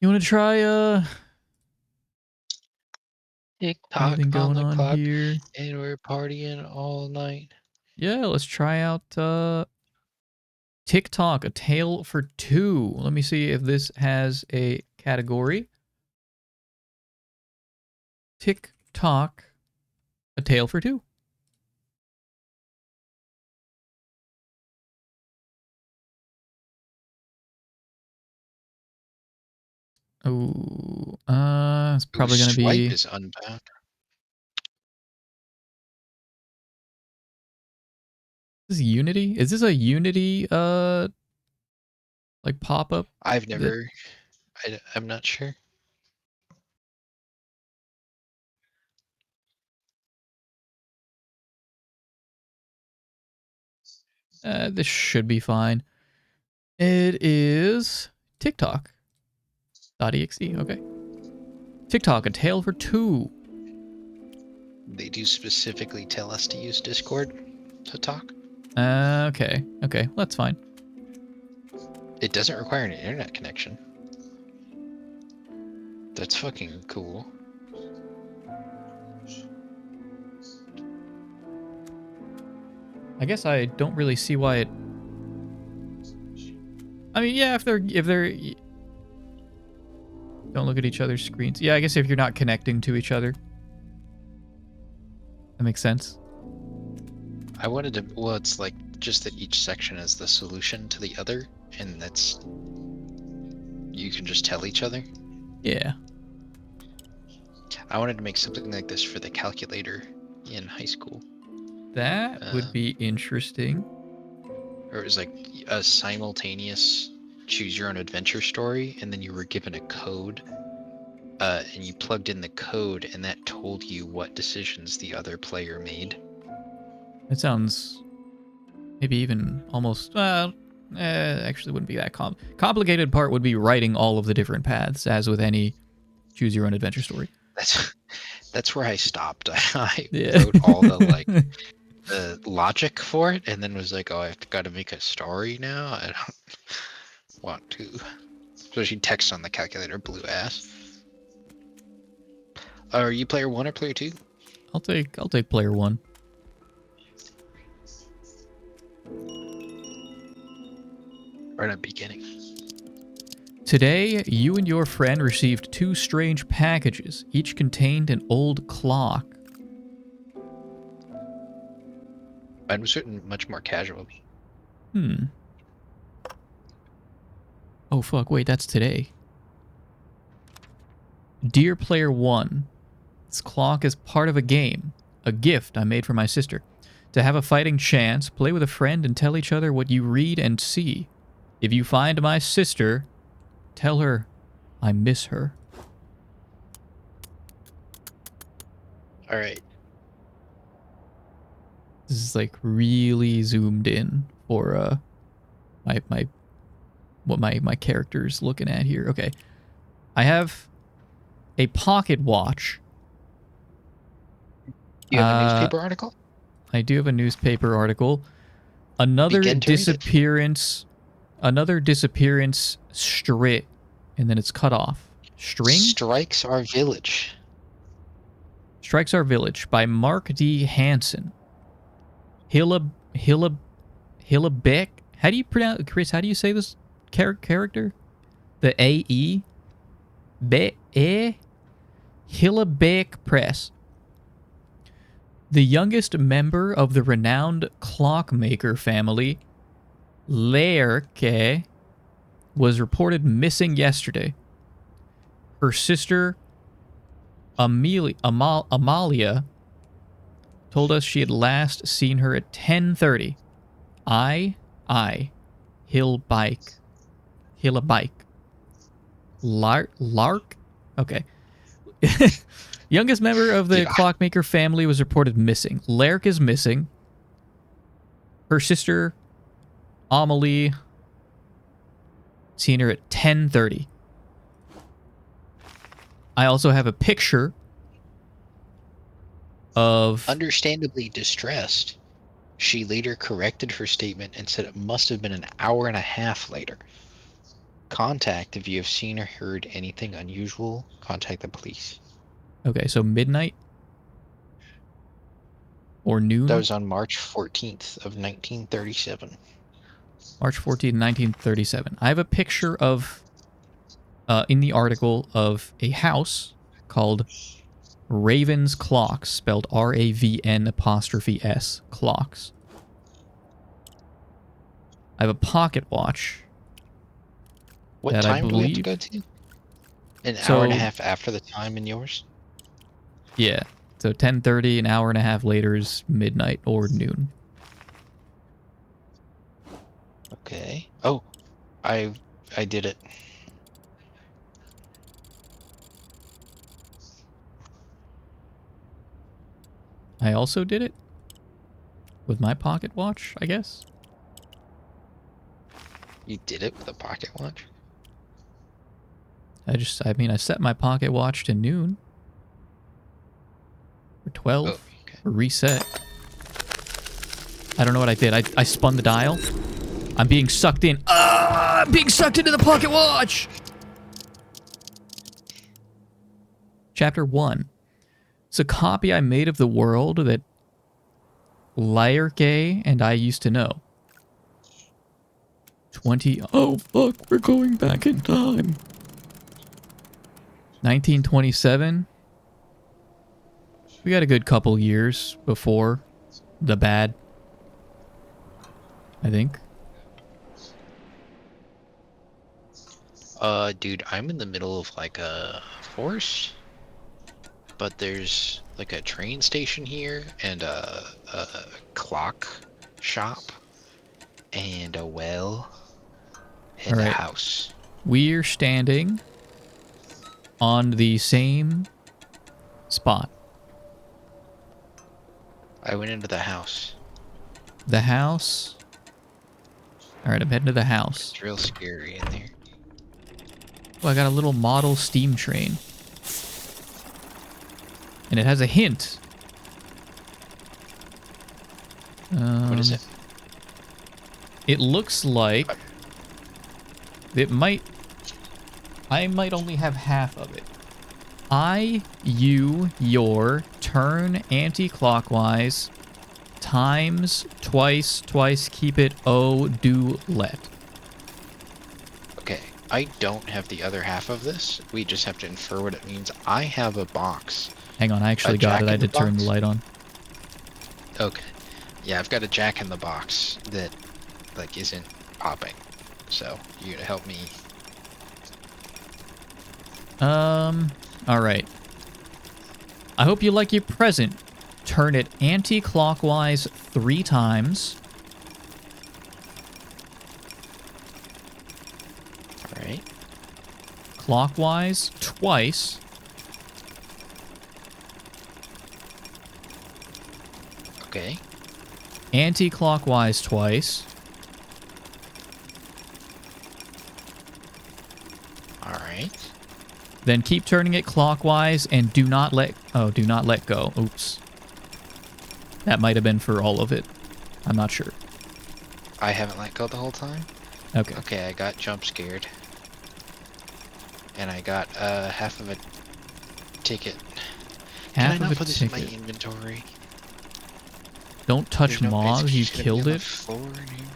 You want to try TikTok anything on going the on clock, here? and we're partying all night. Yeah, let's try out TikTok, A Tale for Two. Let me see if this has a category. TikTok, A Tale for Two. Oh, it's Ooh, probably gonna Swipe be. is unbound. This is Unity. Is this a Unity like pop up? I've That never. I'm not sure. this should be fine. It is TikTok.exe. Okay. TikTok, A Tale for Two. They do specifically tell us to use Discord to talk. Okay. Okay. Well, that's fine. It doesn't require an internet connection. That's fucking cool. I guess I don't really see why it. I mean, yeah, if they're don't look at each other's screens. Yeah, I guess if you're not connecting to each other, that makes sense. I wanted to. Well, it's like just that each section is the solution to the other, and that's. You can just tell each other. Yeah. I wanted to make something like this for the calculator in high school. That would be interesting. Or it was like a simultaneous choose your own adventure story, and then you were given a code, and you plugged in the code, and that told you what decisions the other player made. It sounds maybe even almost. Actually, wouldn't be that complicated. Part would be writing all of the different paths, as with any choose your own adventure story. That's where I stopped. I Yeah. wrote all the logic for it, and then was like, oh, I've got to make a story now. I don't want to. Especially text on the calculator blew ass. Are you player 1 or player 2? I'll take player 1. Or not beginning. Today, you and your friend received 2 strange packages. Each contained an old clock. Mine was written much more casual. Oh fuck, wait, that's today. Dear Player 1, this clock is part of a game. A gift I made for my sister. To have a fighting chance, play with a friend and tell each other what you read and see. If you find my sister, tell her I miss her. Alright. This is like really zoomed in for my character's looking at here. Okay. I have a pocket watch. You have a newspaper article? I do have a newspaper article. Another Begin to read it. disappearance strip, and then it's cut off. String? Strikes Our Village. Strikes Our Village by Mark D. Hansen. Hillebeck. How do you pronounce, Chris? How do you say this character? The A-E? Hillebeck Press. The youngest member of the renowned clockmaker family, Lerke, was reported missing yesterday. Her sister, Amalia, told us she had last seen her at 10:30. Hillbike. Lark? Okay. Youngest member of the clockmaker family was reported missing. Lark is missing. Her sister, Amelie, seen her at 10:30. I also have a picture of... Understandably distressed, she later corrected her statement and said it must have been an hour and a half later. Contact if you have seen or heard anything unusual. Contact the police. Okay, so midnight or That noon? was on March 14th of 1937. March 14th, 1937. I have a picture of, in the article, of a house called Raven's Clocks, spelled RAVN' Clocks. I have a pocket watch. What That I time do we have to believe. go to? An So, hour and a half after the time in yours? yeah. So 10:30, an hour and a half later is midnight or noon. Okay. Oh, I did it. I also did it with my pocket watch, I guess. You did it with a pocket watch? I set my pocket watch to noon. Or 12. Oh, okay. Or reset. I don't know what I did. I spun the dial. I'm being sucked in. Ah! I'm being sucked into the pocket watch! Chapter 1. It's a copy I made of the world that Lyerke and I used to know. 20... Oh, fuck. We're going back in time. 1927. We got a good couple years before the bad, I think. Dude, I'm in the middle of like a forest, but there's like a train station here and a clock shop and a well and All a right. house. We're standing on the same spot. I went into the house. The house. All right, I'm heading to the house. It's real scary in there. Oh, I got a little model steam train. And it has a hint. What is it? It looks like I might only have half of it. Your turn anti-clockwise times twice keep it do let. Okay, I don't have the other half of this. We just have to infer what it means. I have a box. Hang on, I actually got it. I did turn the light on. Okay. Yeah, I've got a jack in the box that like isn't popping. So you gotta help me. Alright. I hope you like your present. Turn it anti-clockwise 3 times. Alright. Clockwise twice. Okay. Anti-clockwise twice. Alright. Then keep turning it clockwise and do not let go. Oops. That might have been for all of it. I'm not sure. I haven't let go the whole time? Okay. Okay, I got jump scared. And I got half of a ticket. Half Can I of not a put this in my ticket. inventory? Don't touch There's no moths. You it's gonna be killed on the it. floor in here.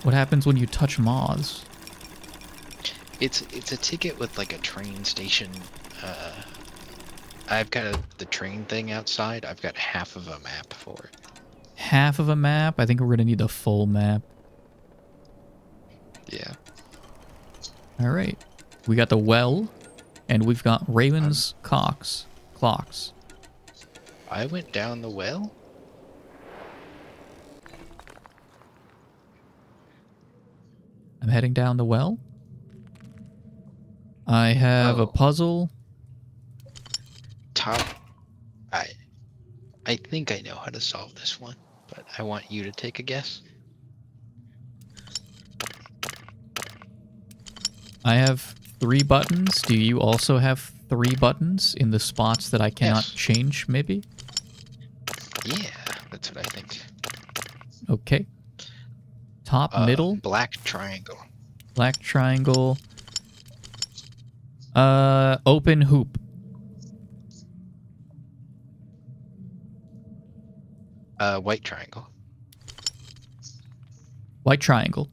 What happens when you touch moths? It's a ticket with like a train station. I've got the train thing outside. I've got half of a map for it. Half of a map? I think we're gonna need the full map. Yeah. Alright. We got the well, and we've got Raven's clocks. I went down the well. I'm heading down the well. I have a puzzle. Tock. I think I know how to solve this one, but I want you to take a guess. I have 3 buttons. Do you also have 3 buttons in the spots that I cannot change, maybe? Yeah, that's what I think. Okay. Top, middle. Black triangle. Black triangle. Open hoop. White triangle. White triangle.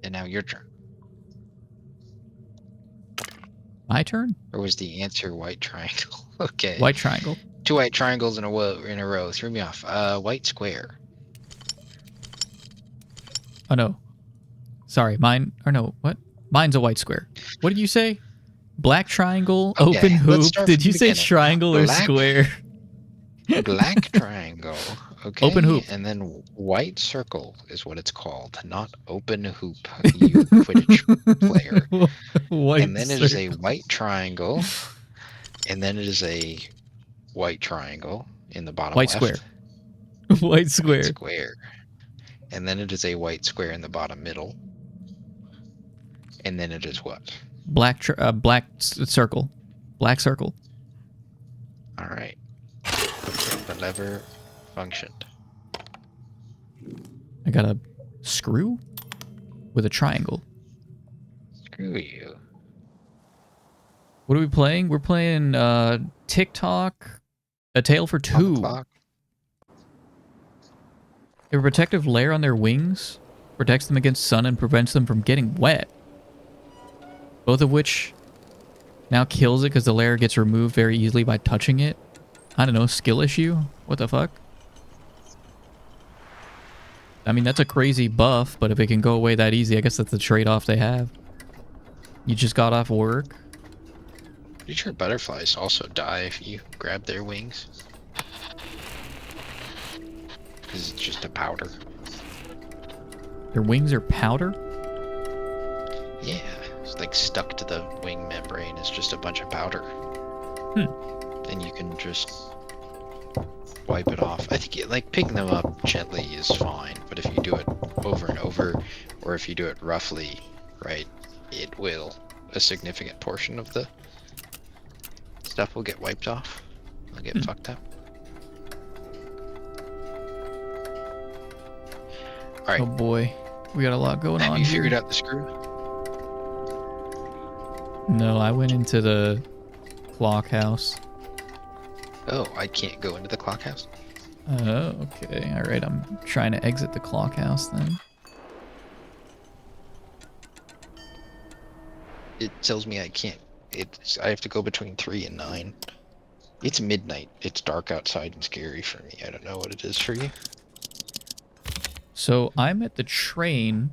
And now your turn. My turn? Or was the answer white triangle? Okay. White triangle. 2 white triangles in a row. Threw me off. White square. Oh no. Sorry, mine. Or no, what? Mine's a white square. What did you say? Black triangle, Okay, open let's hoop. start Did from you the say beginning. triangle or Black square? Black triangle. Okay. Open hoop. And then white circle is what it's called, not open hoop, you Quidditch player. White And then it is a circle. white triangle. And then it is a white triangle in the bottom White left. square. White White square. square. And then it is a white square in the bottom middle. And then it is what? Black circle. Black circle. All right. The lever functioned. I got a screw with a triangle. Screw you. What are we playing? We're playing TikTok, A Tale for Two. Clock. They have a protective layer on their wings, protects them against sun and prevents them from getting wet. Both of which now kills it because the layer gets removed very easily by touching it. I don't know, skill issue? What the fuck? I mean, that's a crazy buff, but if it can go away that easy, I guess that's the trade-off they have. You just got off work. Pretty sure butterflies also die if you grab their wings. Because it's just a powder. Their wings are powder? Yeah, it's like stuck to the wing membrane. It's just a bunch of powder. And you can just wipe it off. I think like picking them up gently is fine, but if you do it over and over, or if you do it roughly, right, it will. A significant portion of the stuff will get wiped off. It'll get fucked up. Alright. Oh boy. We got a lot going Have on you here. figured out the screw? No, I went into the clock house. Oh, I can't go into the clock house? Oh, okay. Alright, I'm trying to exit the clock house then. It tells me I can't. I have to go between 3 and 9. It's midnight. It's dark outside and scary for me. I don't know what it is for you. So I'm at the train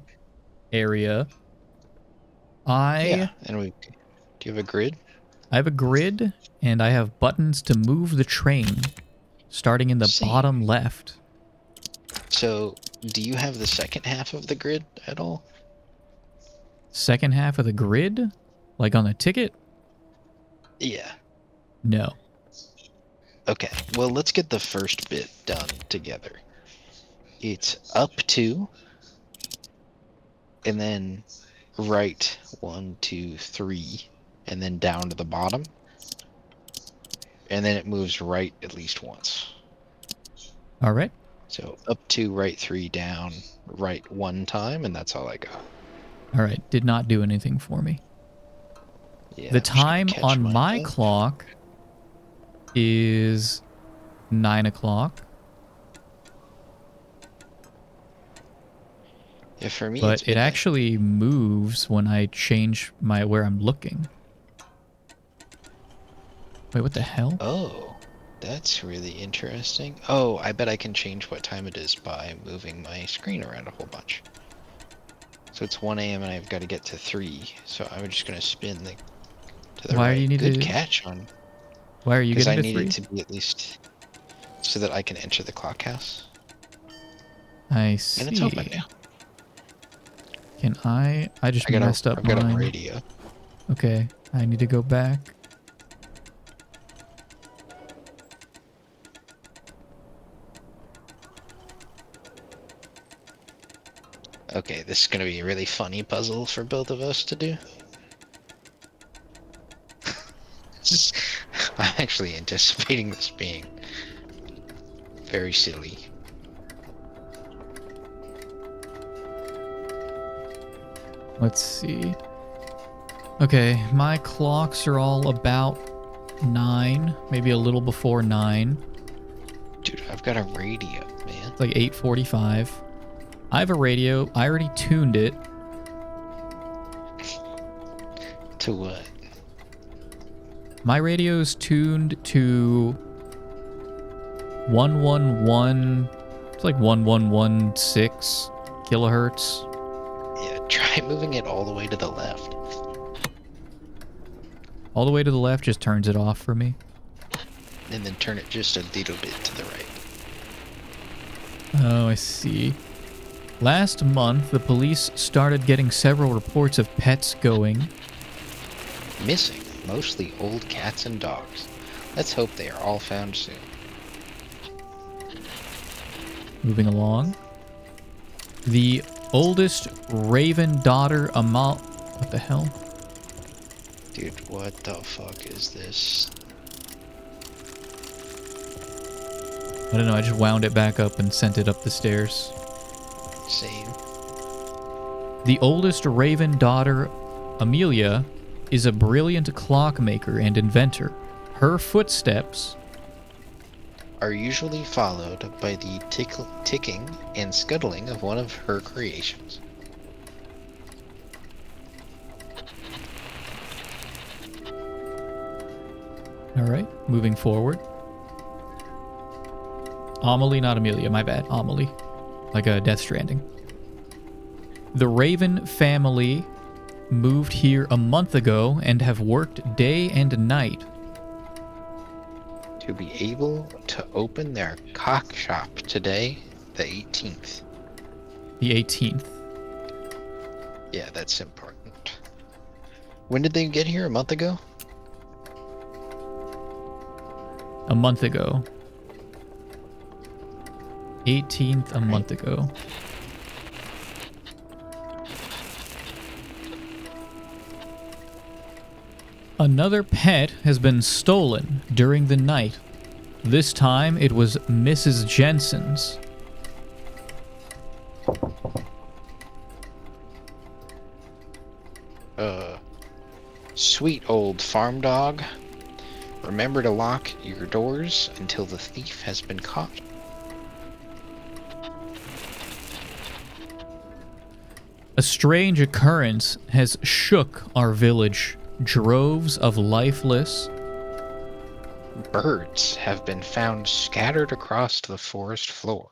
area. Yeah, and do you have a grid? I have a grid, and I have buttons to move the train, starting in the Same. bottom left. So, do you have the second half of the grid at all? Second half of the grid? Like on the ticket? Yeah. No. Okay, well, let's get the first bit done together. It's up 2, and then right 1, 2, 3, and then down to the bottom. And then it moves right at least once. All right. So up 2, right 3, down, right 1 time, and that's all I got. All right. Did not do anything for me. Yeah, The I'm just gonna time catch on my up. clock is 9 o'clock. Yeah, for me, But it's it midnight. actually moves when I change where I'm looking. Wait, what the hell? Oh, that's really interesting. Oh, I bet I can change what time it is by moving my screen around a whole bunch. So it's 1 a.m. and I've got to get to 3. So I'm just gonna spin to the Why right. do you need Good to? catch on. Why are you Because I getting to need 3? it to be at least so that I can enter the clock house. I see. And it's open now. Can I? I just messed up I've got a mine. radio. Okay, I need to go back. Okay, this is gonna be a really funny puzzle for both of us to do. I'm actually anticipating this being very silly. Let's see. Okay, my clocks are all about 9, maybe a little before 9. Dude, I've got a radio, man. It's like 8:45. I have a radio. I already tuned it. To what? My radio's tuned to 111. It's like 1116 kilohertz. Yeah, try moving it all the way to the left. All the way to the left just turns it off for me. And then turn it just a little bit to the right. Oh, I see. Last month, the police started getting several reports of pets going Missing, mostly old cats and dogs. Let's hope they are all found soon. moving along. The oldest raven daughter, what the hell? Dude, what the fuck is this? I don't know, I just wound it back up and sent it up the stairs. Same. The oldest raven daughter, Amelia, is a brilliant clockmaker and inventor. Her footsteps Are usually followed by the ticking and scuttling of one of her creations. Alright, moving forward. Amelie, not Amelia, my bad. Amelie. Like a Death Stranding. The Raven family moved here a month ago and have worked day and night To be able to open their cock shop today, the 18th. the 18th. Yeah, that's important. When did they get here? A month ago? A month ago. 18th, a month ago. Another pet has been stolen during the night. This time it was Mrs. Jensen's. Sweet old farm dog. Remember to lock your doors until the thief has been caught. A strange occurrence has shook our village. Droves of lifeless Birds have been found scattered across the forest floor.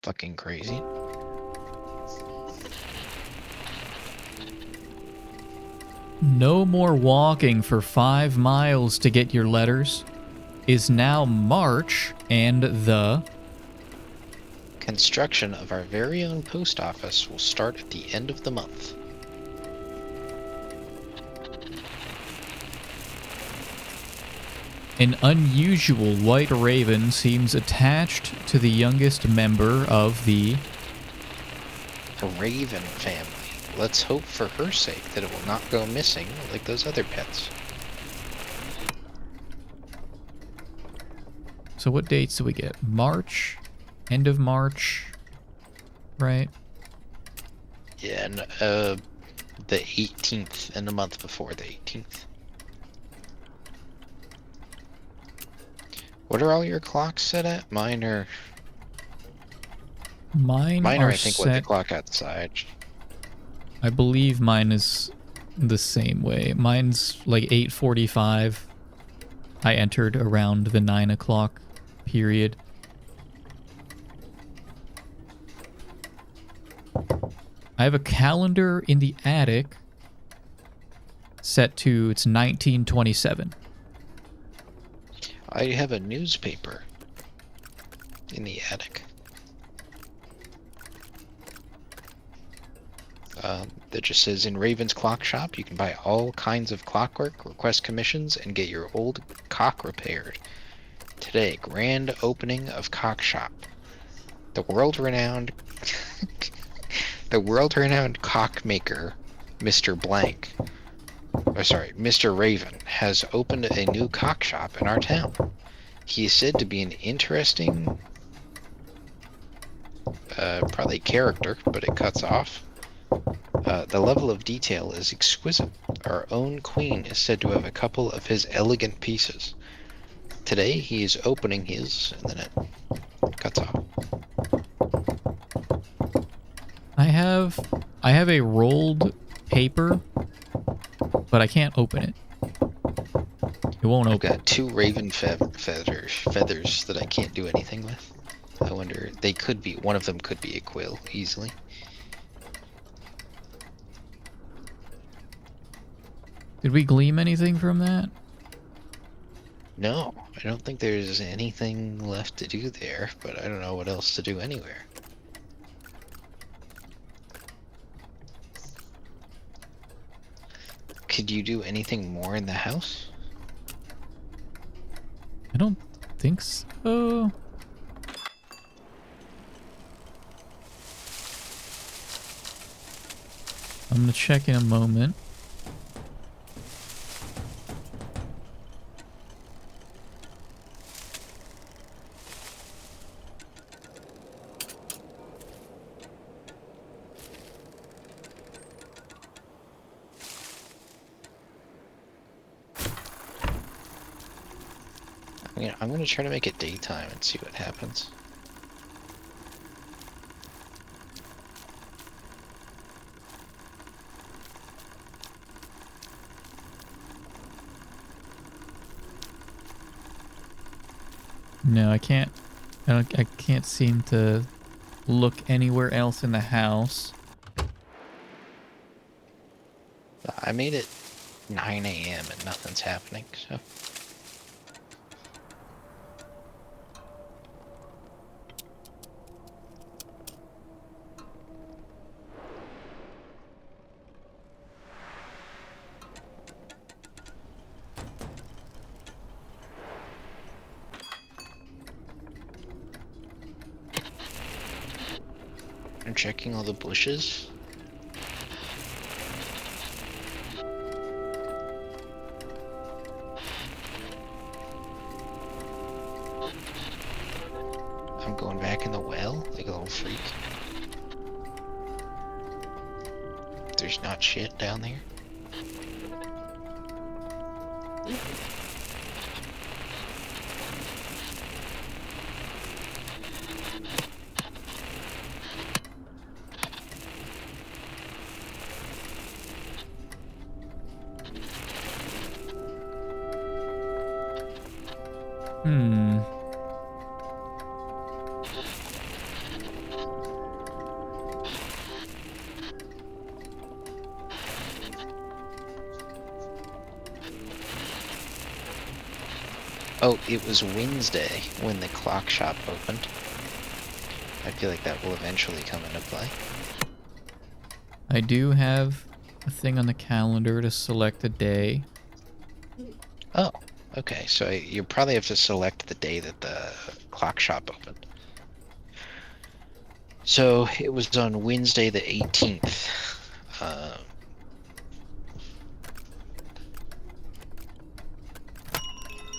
Fucking crazy. No more walking for 5 miles to get your letters is now March, and the Construction of our very own post office will start at the end of the month. an unusual white raven seems attached to the youngest member of the Raven family. Let's hope for her sake that it will not go missing like those other pets. So what dates do we get? March? End of March? Right? Yeah, and the 18th and the month before the 18th. What are all your clocks set at? Mine are Mine I are think, what the set... clock outside. I believe mine is the same way. Mine's like 8:45. I entered around the 9 o'clock period. I have a calendar in the attic set to, it's 1927. I have a newspaper in the attic. That just says, in Raven's Clock Shop, you can buy all kinds of clockwork, request commissions, and get your old cock repaired. Today, grand opening of Cock Shop. The world-renowned cock maker, Mr. Blank, Mr. Raven, has opened a new cock shop in our town. He is said to be an interesting probably character, but it cuts off. The level of detail is exquisite. Our own queen is said to have a couple of his elegant pieces. Today he is opening his, and then it cuts off. I have a rolled paper, but I can't open it. It won't I've open. got 2 raven feathers that I can't do anything with. I wonder, they could be, one of them could be a quill, easily. Did we glean anything from that? No, I don't think there's anything left to do there, but I don't know what else to do anywhere. Could you do anything more in the house? I don't think so. I'm gonna check in a moment. I'm gonna try to make it daytime and see what happens. No, I can't. I can't seem to look anywhere else in the house. I made it 9 a.m. and nothing's happening, so... I'm checking all the bushes. I'm going back in the well, like a little freak. There's not shit down there. Hmm. Oh, it was Wednesday when the clock shop opened. I feel like that will eventually come into play. I do have a thing on the calendar to select a day. Oh, okay. So you probably have to select the day that the clock shop opened. So it was on Wednesday the 18th.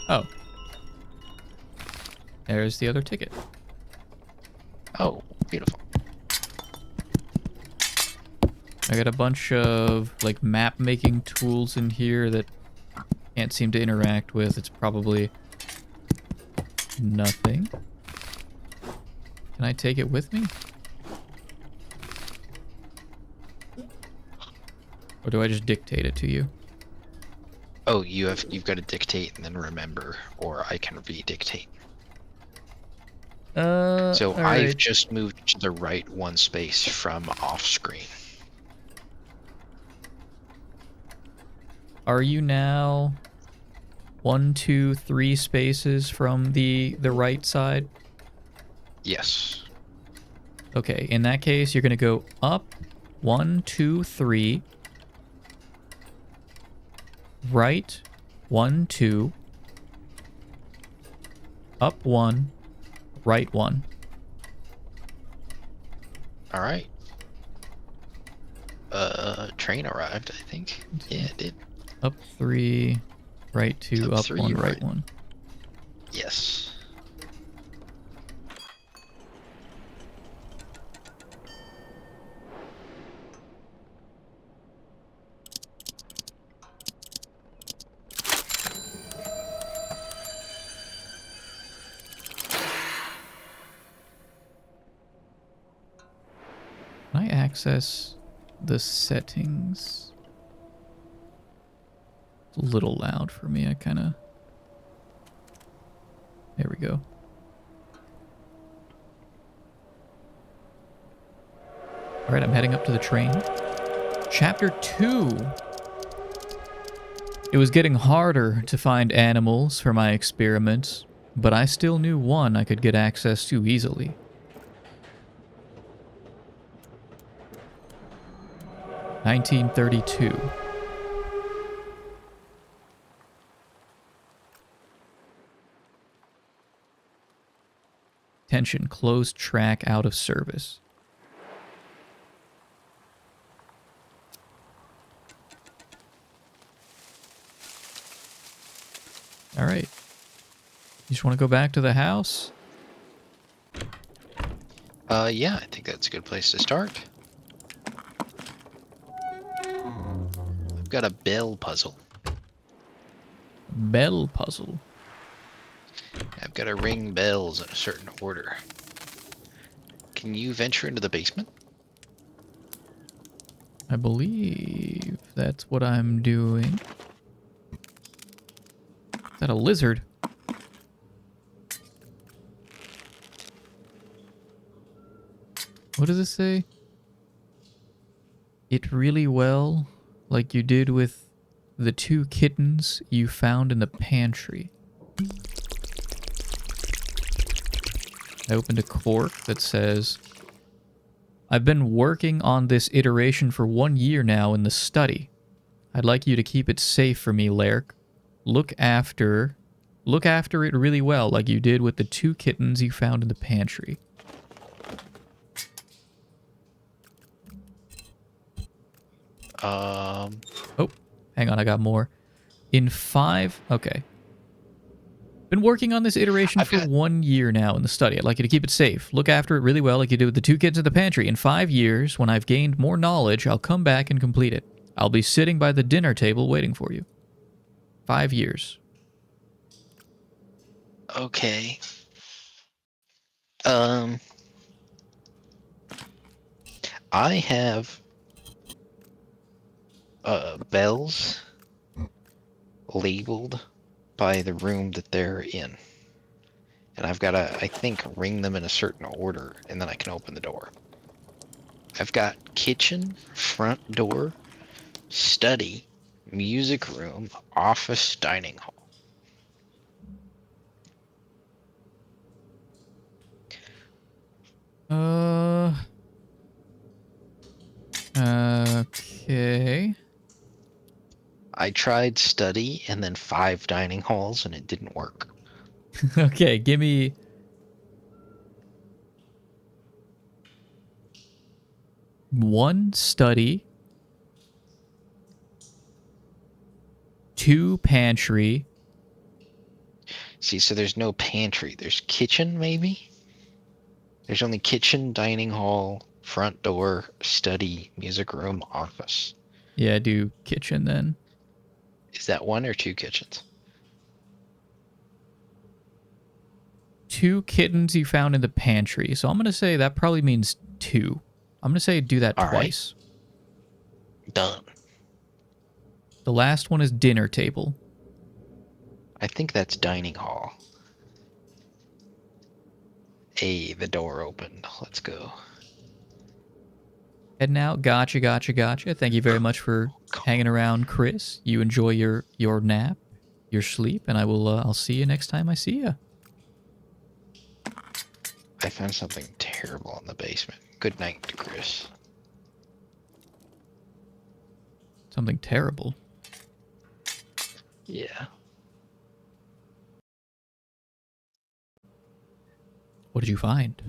Oh. There's the other ticket. Oh, beautiful. I got a bunch of like map making tools in here that can't seem to interact with. It's probably nothing. Can I take it with me? Or do I just dictate it to you? Oh, you've got to dictate and then remember, or I can re-dictate. So I've just moved to the right 1 space from off screen. Are you now 1, 2, 3 spaces from the right side? Yes. Okay, in that case, you're gonna go up 1, 2, 3. Right 1, 2. Up 1. Right 1. All right. Train arrived, I think. Yeah, it did. Up 3. Right 2. Up 3, 1. Right 1. Yes. Can I access the settings? It's a little loud for me. I kind of... There we go. All right, I'm heading up to the train. Chapter 2. It was getting harder to find animals for my experiments, but I still knew one I could get access to easily. (1932). Attention, closed track out of service. All right. You just want to go back to the house? Yeah, I think that's a good place to start. I've got a bell puzzle. Bell puzzle. I've got to ring bells in a certain order. Can you venture into the basement? I believe that's what I'm doing. Is that a lizard? What does it say? It really well, like you did with the 2 kittens you found in the pantry. I opened a cork that says, I've been working on this iteration for 1 year now in the study. I'd like you to keep it safe for me, Lairk. Look after it really well, like you did with the 2 kittens you found in the pantry. Oh, hang on, I got more. Okay. Been working on this iteration for 1 year now in the study. I'd like you to keep it safe. Look after it really well like you did with the 2 kids in the pantry. In 5 years, when I've gained more knowledge, I'll come back and complete it. I'll be sitting by the dinner table waiting for you. 5 years. Okay. I have bells labeled by the room that they're in. And I've got to, I think, ring them in a certain order, and then I can open the door. I've got kitchen, front door, study, music room, office, dining hall. Okay. I tried study and then 5 dining halls, and it didn't work. Okay, give me... one study, 2 pantry. See, so there's no pantry. There's kitchen, maybe? There's only kitchen, dining hall, front door, study, music room, office. Yeah, do kitchen then. Is that 1 or 2 kitchens? 2 kittens you found in the pantry. So I'm going to say that probably means 2. I'm going to say do that twice. Right. Done. The last one is dinner table. I think that's dining hall. Hey, the door opened. Let's go. Heading out. Gotcha, gotcha, gotcha. Thank you very much for hanging around, Chris. You enjoy your nap, your sleep, and I'll see you next time I see you. I found something terrible in the basement. Good night, Chris. Something terrible? Yeah. What did you find?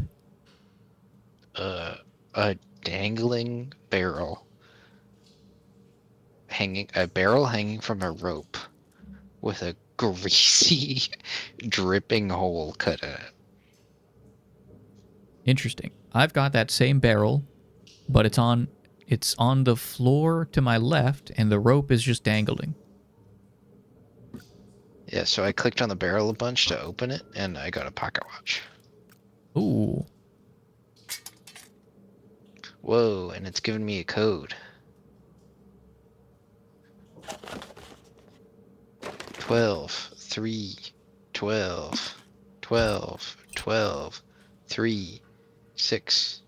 A dangling barrel. A barrel hanging from a rope with a greasy, dripping hole cut in it. Interesting. I've got that same barrel, but it's on the floor to my left, and the rope is just dangling. Yeah, so I clicked on the barrel a bunch to open it, and I got a pocket watch. Ooh. Whoa, and it's giving me a code. 12, 3, 12, 12, 12, 3, 6.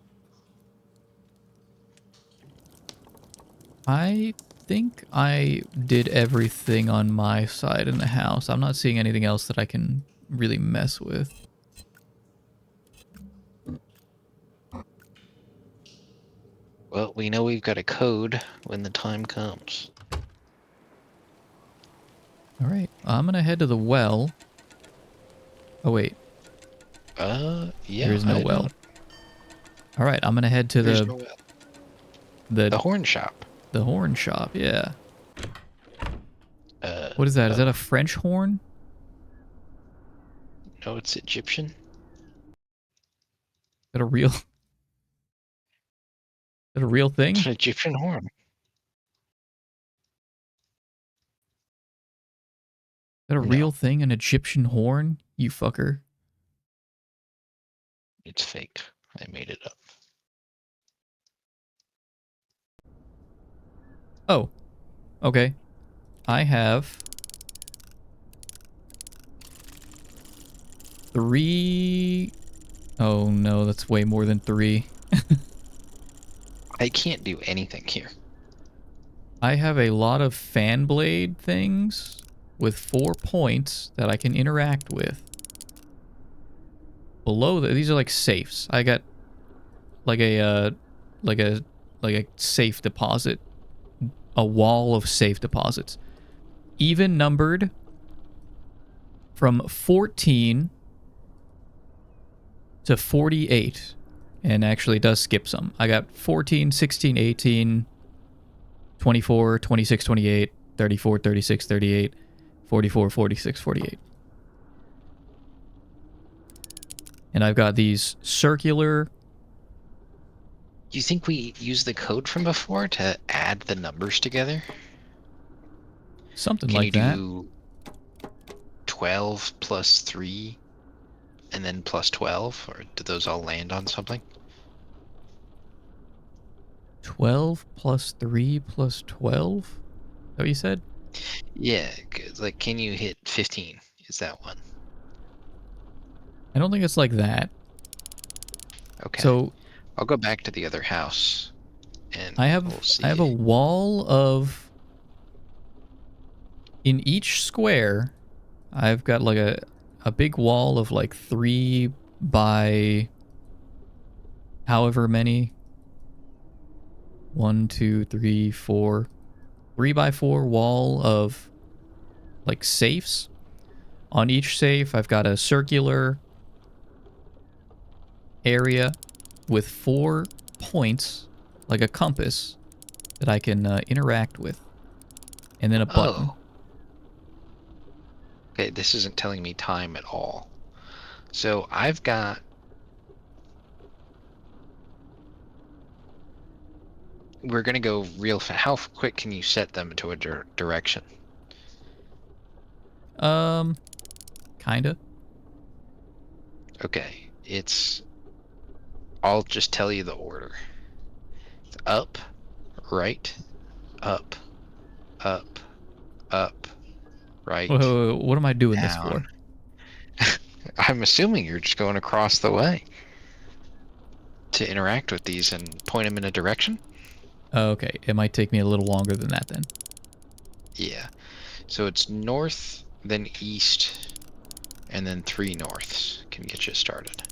I think I did everything on my side in the house. I'm not seeing anything else that I can really mess with. Well, we know we've got a code when the time comes. All right, I'm gonna head to the well. Oh wait, there Yeah, is no I well. don't. All right, I'm gonna head to There's no well. the The horn shop. the horn shop. Yeah. Uh, What is that? Is that oh, a French horn? no, it's Egyptian. Is that a real? Is that a real thing? It's Is an Egyptian horn. that a No, real thing? An Egyptian horn? You fucker. it's fake. I made it up. Oh, okay. I have 3. Oh no, that's way more than 3. I can't do anything here. I have a lot of fan blade things with 4 points that I can interact with. Below these are like safes. I got like like a like a safe deposit, a wall of safe deposits, even numbered from 14 to 48, and actually it does skip some. I got 14, 16, 18, 24, 26, 28, 34, 36, 38, 44, 46, 48. And I've got these circular... You think we used the code from before to add the numbers together? something Can like you that. do 12 plus 3 and then plus 12? Or do those all land on something? 12 plus 3 plus 12? Is that what you said? Yeah, like, can you hit 15? Is that one? I don't think it's like that. Okay. So I'll go back to the other house and I we'll have a see. wall of... In each square, I've got like a big wall of like 3 by however many. 1, 2, 3, 4. 3 by 4 wall of like safes. On each safe, I've got a circular area with 4 points, like a compass, that I can interact with. And then a button. Oh, okay, this isn't telling me time at all. So I've got... We're gonna go real fast. How quick can you set them to a direction? Kinda. Okay, it's... I'll just tell you the order. It's up, right, up, up, up, right, What am I doing this for? down. I'm assuming you're just going across the way to interact with these and point them in a direction? Okay, it might take me a little longer than that then. Yeah. So it's north, then east, and then 3 norths can get you started.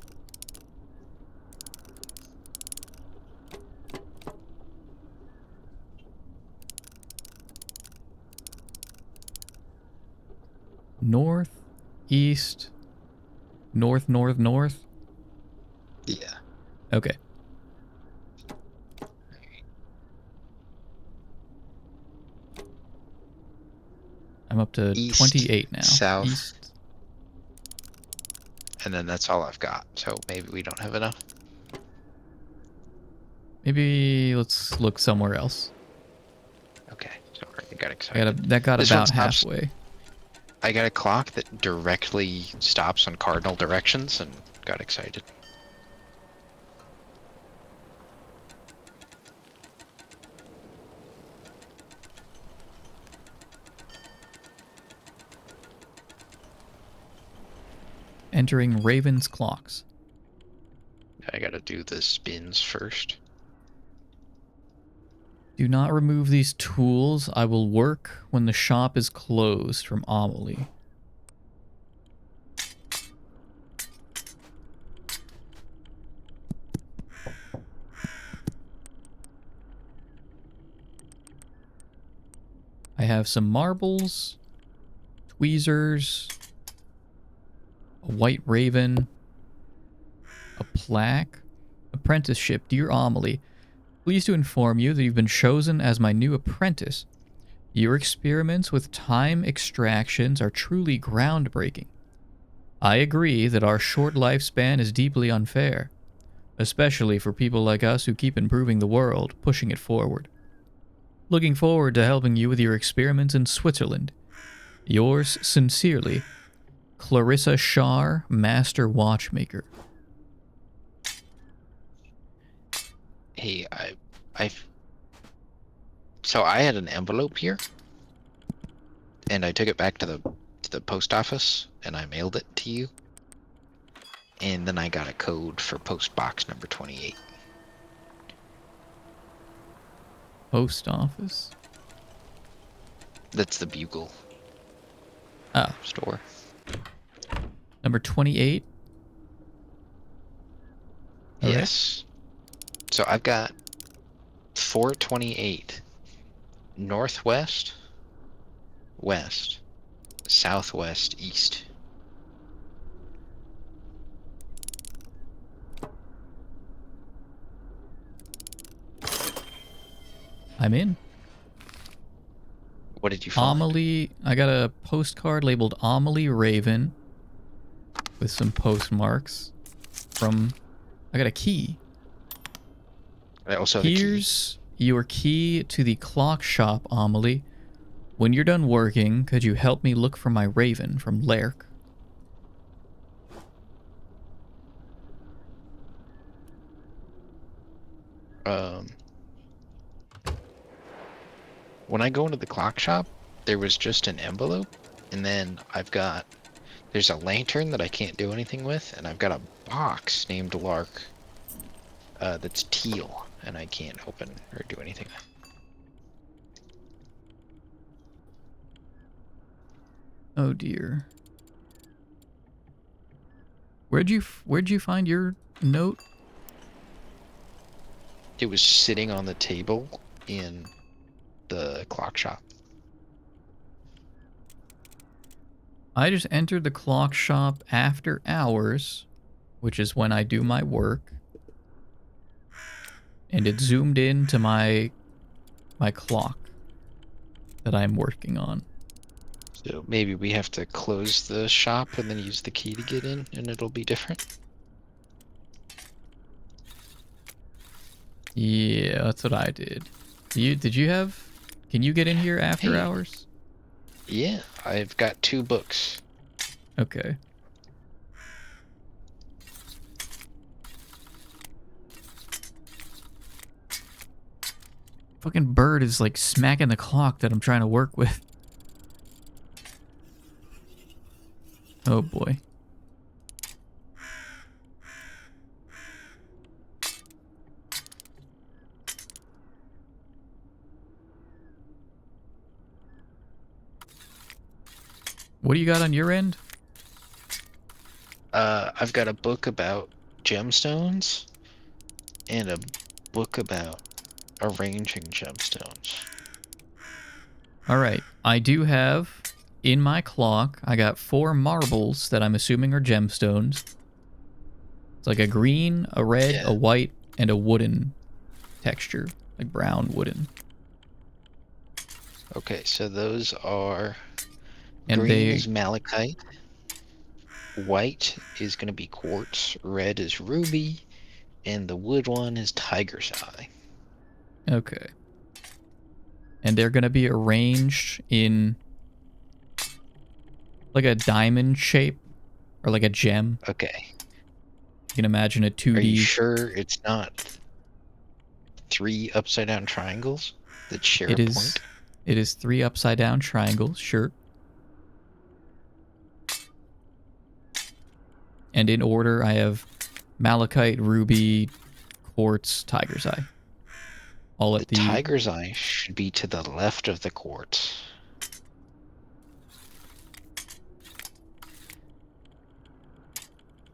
North, east, north, north, north. Yeah. Okay. I'm up to East, 28 now. south, East. and then that's all I've got. So maybe we don't have enough. Maybe let's look somewhere else. Okay, sorry, I got excited. That got This one about stops. halfway. I got a clock that directly stops on cardinal directions and got excited. entering Raven's clocks. I gotta do the spins first. Do not remove these tools. I will work when the shop is closed. From Amelie. I have some marbles, tweezers, a white raven, a plaque, apprenticeship. Dear Amelie, pleased to inform you that you've been chosen as my new apprentice. Your experiments with time extractions are truly groundbreaking. I agree that our short lifespan is deeply unfair, especially for people like us who keep improving the world, pushing it forward. Looking forward to helping you with your experiments in Switzerland. Yours sincerely, Clarissa Shar, Master Watchmaker. Hey, so I had an envelope here, and I took it back to the post office, and I mailed it to you. And then I got a code for post box number 28. Post office? That's the Bugle store. Number 28? Yes. Right. So I've got 428 northwest, west, southwest, east. I'm in. What did you find? Amelie, I got a postcard labeled Amelie Raven with some postmarks from, I got a key. I also have Here's your key to the clock shop, Amelie. When you're done working, could you help me look for my raven from Lerk? When I go into the clock shop, there was just an envelope, and then there's a lantern that I can't do anything with, and I've got a box named Lark that's teal, and I can't open or do anything. Oh dear. Where'd you find your note? It was sitting on the table in the clock shop. I just entered the clock shop after hours, which is when I do my work. And it zoomed in to my clock that I'm working on. So maybe we have to close the shop and then use the key to get in, and it'll be different. Yeah, that's what I did. Can you get in here after hours? Yeah, I've got 2 books. Okay. Fucking bird is like smacking the clock that I'm trying to work with. Oh boy. What do you got on your end? I've got a book about gemstones and a book about arranging gemstones. All right. I do have in my clock, I got 4 marbles that I'm assuming are gemstones. It's like a green, a red, a white, and a wooden texture, like brown wooden. Okay, so those are And green is malachite, white is going to be quartz, red is ruby, and the wood one is tiger's eye. Okay. And they're going to be arranged in like a diamond shape or like a gem. Okay. You can imagine a 2D. Are you sure it's not 3 upside down triangles that share a point? It is 3 upside down triangles, sure. And in order, I have malachite, ruby, quartz, tiger's eye. All at The tiger's eye should be to the left of the quartz.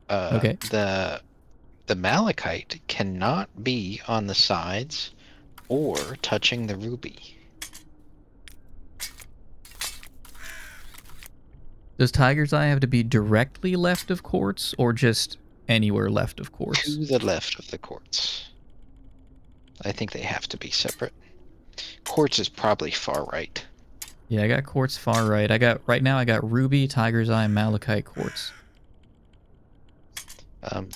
Okay. The malachite cannot be on the sides or touching the ruby. Does tiger's eye have to be directly left of quartz or just anywhere left of quartz? To the left of the quartz. I think they have to be separate. Quartz is probably far right. Yeah, I got quartz far right. Right now I got ruby, tiger's eye, malachite, quartz.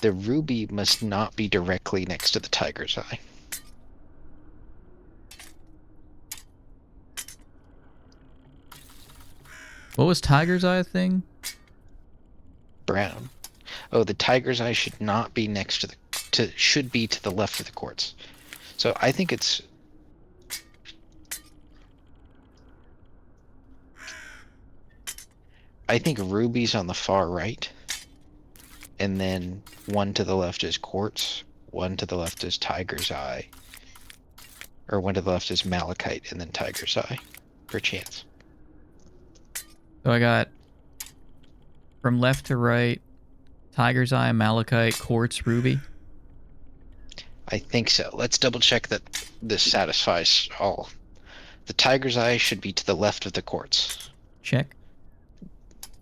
The ruby must not be directly next to the tiger's eye. What was tiger's eye thing? Brown. Oh, the tiger's eye should not be next to the should be to the left of the quartz. So I think it's ruby's on the far right. And then one to the left is quartz, one to the left is tiger's eye. Or one to the left is malachite and then tiger's eye. Per chance. So I got from left to right, tiger's eye, malachite, quartz, ruby. I think so. Let's double check that this satisfies all. The tiger's eye should be to the left of the quartz. Check.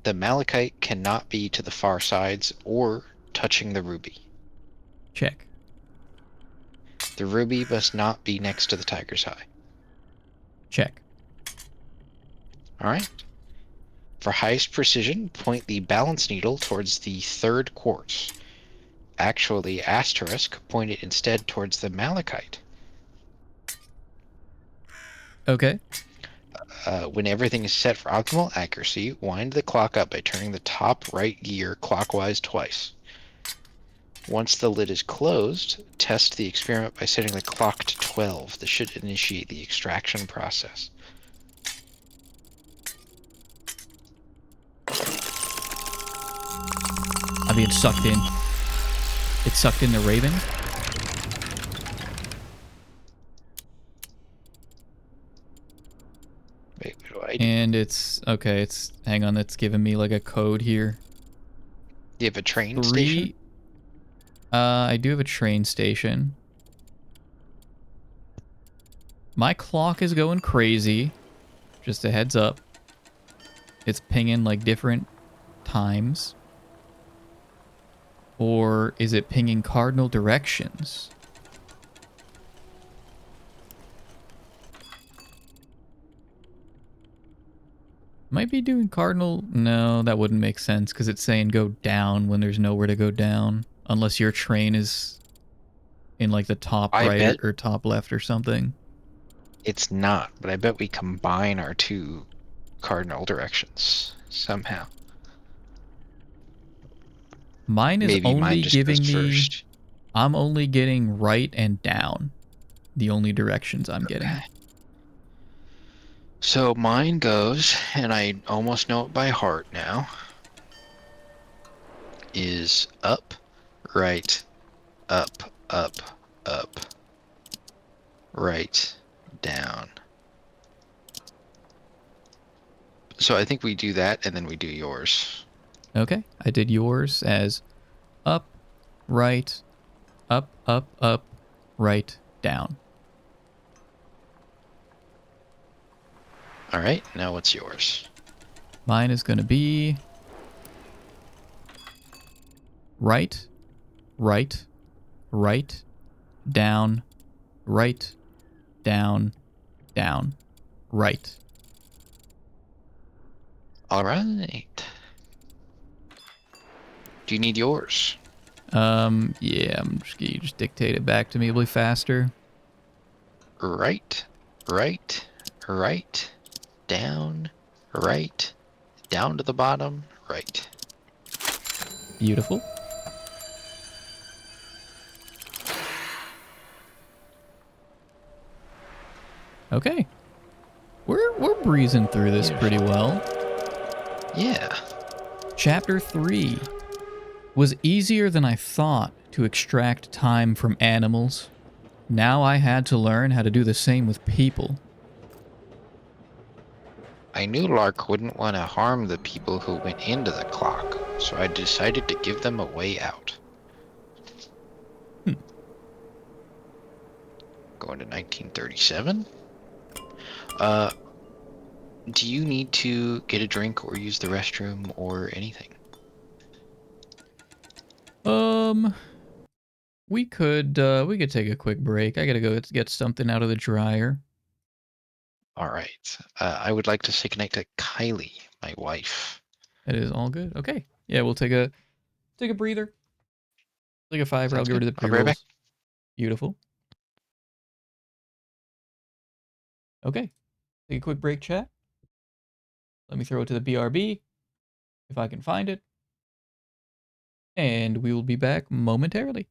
The malachite cannot be to the far sides or touching the ruby. Check. The ruby must not be next to the tiger's eye. Check. Alright. For highest precision, point the balance needle towards the third quartz. Actually, asterisk, point it instead towards the malachite. Okay. When everything is set for optimal accuracy, wind the clock up by turning the top right gear clockwise twice. Once the lid is closed, test the experiment by setting the clock to 12. This should initiate the extraction process. I'm being sucked in. It sucked in the raven. Wait, what do I do? And it's okay. It's hang on. It's giving me like a code here. Do you have a train station? I do have a train station. My clock is going crazy. Just a heads up. It's pinging like different times. Or is it pinging cardinal directions? Might be doing cardinal... No, that wouldn't make sense because it's saying go down when there's nowhere to go down. Unless your train is in like the top right or top left or something. It's not, but I bet we combine our two cardinal directions somehow. Mine is Maybe only mine just giving goes me... first. I'm only getting right and down. The only directions I'm getting. So mine goes, and I almost know it by heart now, is up, right, up, up, up, right, down. So I think we do that, and then we do yours. Okay, I did yours as up, right, up, up, up, right, down. All right, now what's yours? Mine is going to be right, right, right, down, right, down, down, right. All right. Do you need yours? Yeah, you just dictate it back to me a little faster. Right, right, right, down, right, down to the bottom, right. Beautiful. Okay. We're breezing through this pretty well. Yeah. Chapter 3. Was easier than I thought to extract time from animals. Now I had to learn how to do the same with people. I knew Lark wouldn't want to harm the people who went into the clock, so I decided to give them a way out. Hmm. Going to 1937? Do you need to get a drink or use the restroom or anything? We could take a quick break. I gotta go get something out of the dryer. All right. I would like to say goodnight to Kylie, my wife. It is all good. Okay. Yeah, we'll take a breather. Take a fiver. I'll Sounds get rid good. of the I'll be right back. pre-rolls. Beautiful. Okay. Take a quick break, chat. Let me throw it to the BRB if I can find it. And we will be back momentarily.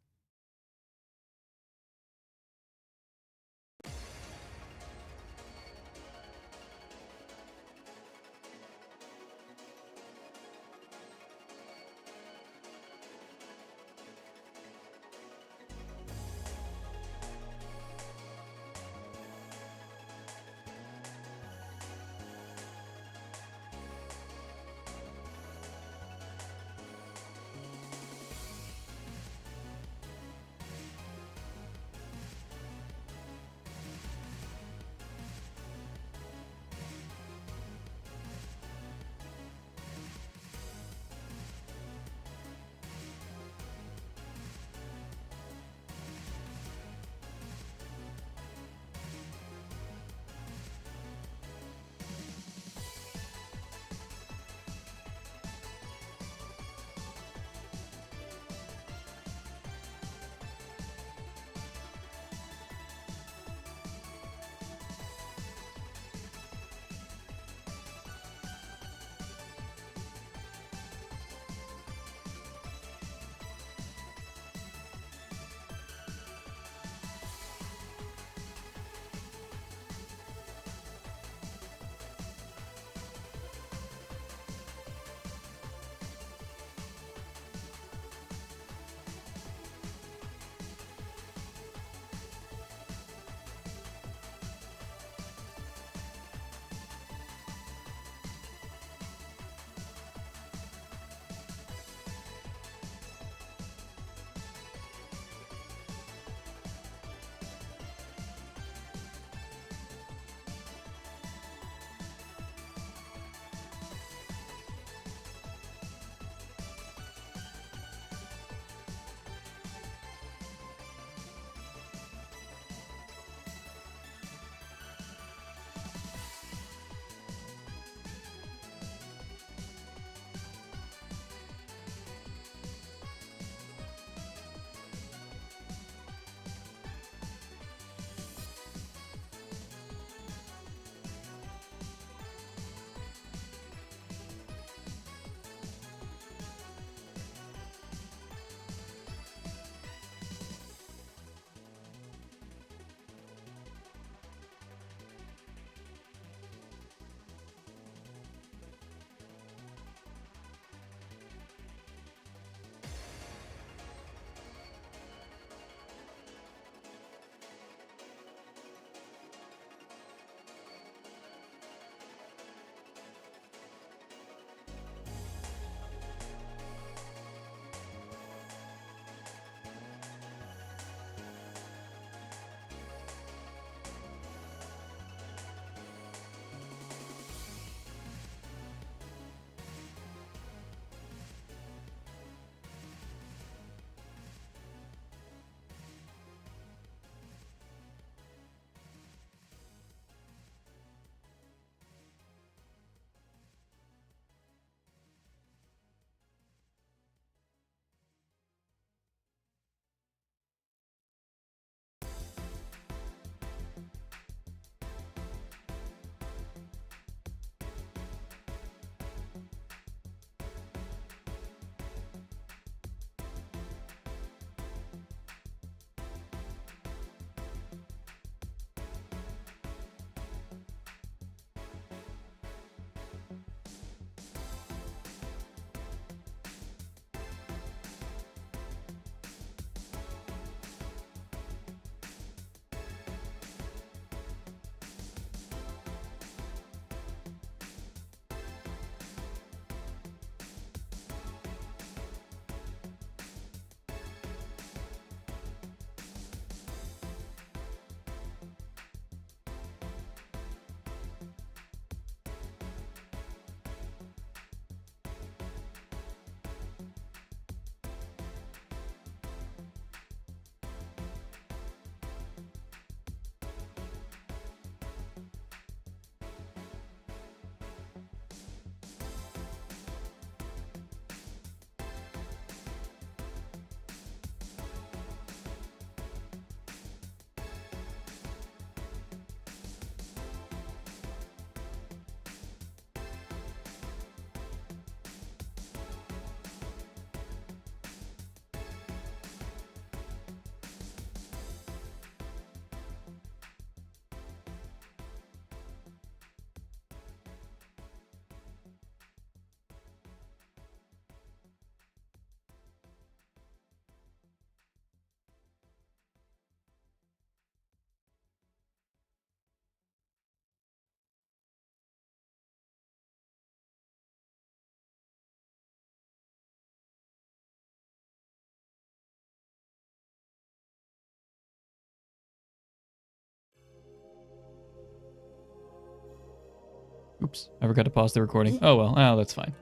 Oops, I forgot to pause the recording. Oh well, oh, that's fine.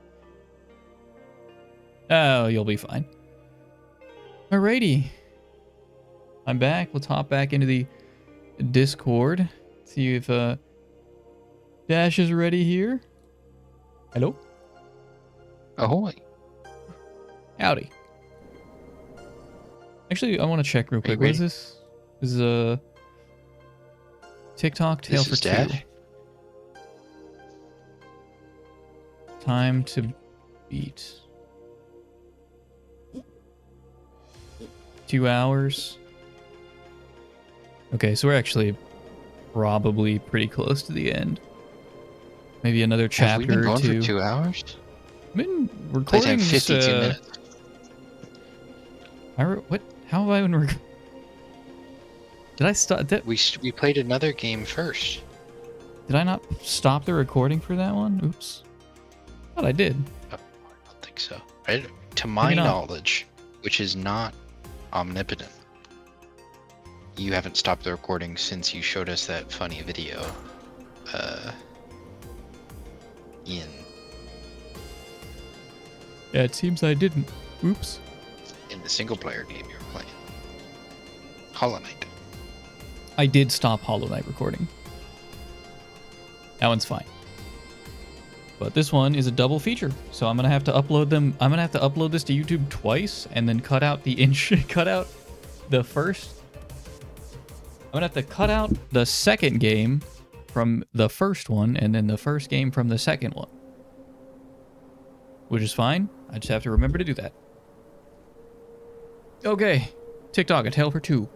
Oh, you'll be fine. Alrighty. I'm back. Let's hop back into the Discord. See if Dash is ready here. Hello? Ahoy. Howdy. Actually, I want to check real quick. What is this? This is TikTok Tale for Two. Dash? Time to beat. 2 hours. Okay, so we're actually probably pretty close to the end. Maybe another chapter Have we been or going two. for 2 hours? I've been Playtime recording 52 minutes. What? How have I been Did I stop? We played another game first. Did I not stop the recording for that one? Oops. I thought I did. I don't think so. To my knowledge, which is not omnipotent, you haven't stopped the recording since you showed us that funny video. Yeah, it seems I didn't. Oops. In the single player game you were playing. Hollow Knight. I did stop Hollow Knight recording. That one's fine. But this one is a double feature, so I'm gonna have to upload them. I'm gonna have to upload this to YouTube twice, and then cut out the cut out the first. I'm gonna have to cut out the second game from the first one, and then the first game from the second one, which is fine. I just have to remember to do that. Okay, TikTok, A Tale for Two.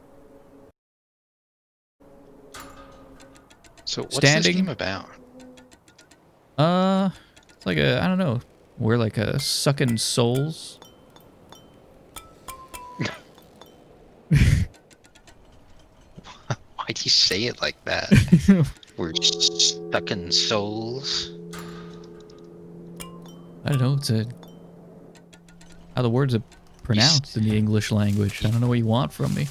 So what's this game about? It's like I don't know. We're like sucking souls. Why'd you say it like that? We're sucking souls. I don't know. It's how the words are pronounced in the English language. I don't know what you want from me.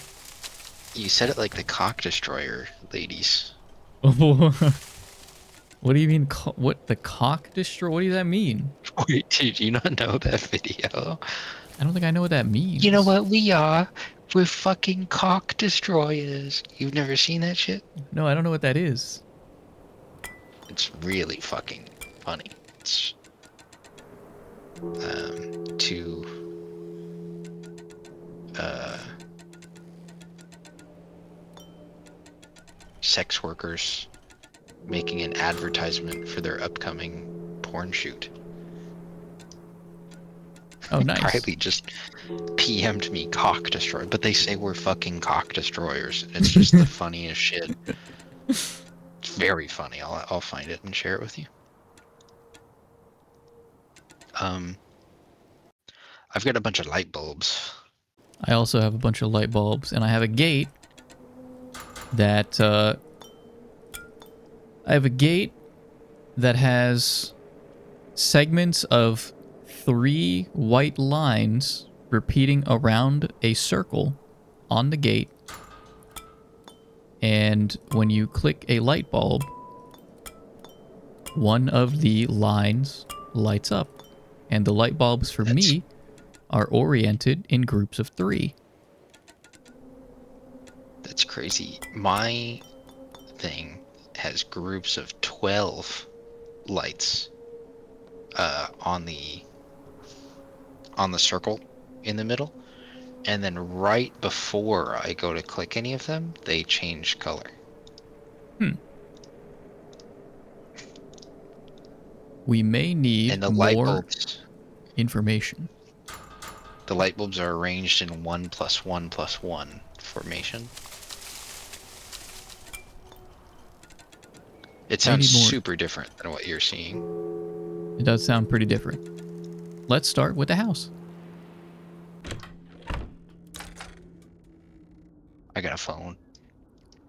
You said it like the cock destroyer ladies. What do you mean? What, the cock destroy? What does that mean? Wait, did you not know that video? I don't think I know what that means. You know what we are? We're fucking cock destroyers. You've never seen that shit? No, I don't know what that is. It's really fucking funny. It's to sex workers making an advertisement for their upcoming porn shoot. Oh, nice. Riley just PM'd me cock destroyer, but they say we're fucking cock destroyers. It's just the funniest shit. It's very funny. I'll find it and share it with you. I've got a bunch of light bulbs. I also have a bunch of light bulbs, and I have a gate that has segments of 3 white lines repeating around a circle on the gate. And when you click a light bulb, one of the lines lights up. And the light bulbs for me are oriented in groups of 3. That's crazy. My thing has groups of 12 lights on the circle in the middle, and then right before I go to click any of them, they change color. We may need and the more light bulbs, information. The light bulbs are arranged in 1 + 1 + 1 formation. It sounds super different than what you're seeing. It does sound pretty different. Let's start with the house. I got a phone.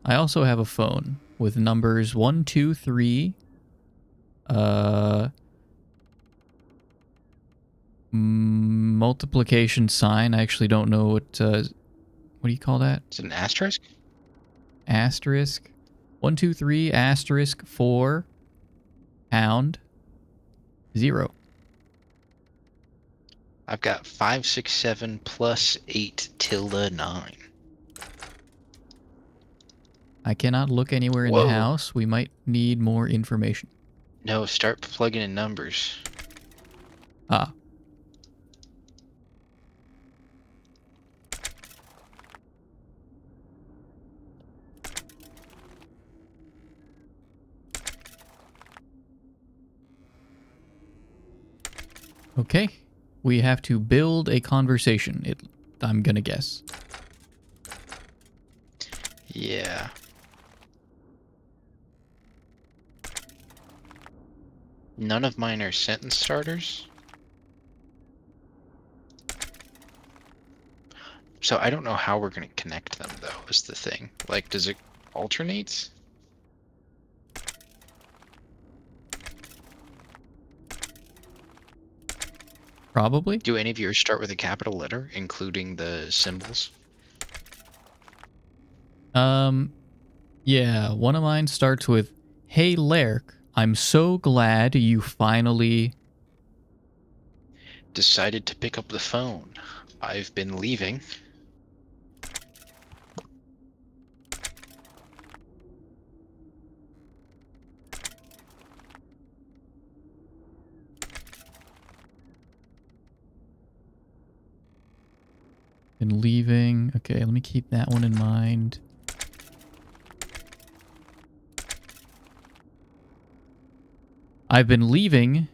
I also have a phone with numbers 1, 2, 3. Multiplication sign. I actually don't know what do you call that? Is it an asterisk? Asterisk. 1, 2, 3, asterisk, 4, Pound. 0. I've got 5, 6, 7 plus 8 tilde 9. I cannot look anywhere in the Whoa. house. We might need more information. No, start plugging in numbers. Ah. Okay. We have to build a conversation, I'm gonna guess. Yeah. None of mine are sentence starters. So I don't know how we're going to connect them, though, is the thing. Like, does it alternate? Probably. Do any of yours start with a capital letter, including the symbols? Yeah, one of mine starts with, "Hey, Lerk, I'm so glad you finally..." Decided to pick up the phone. I've been leaving. Been leaving. Okay, let me keep that one in mind. I've been leaving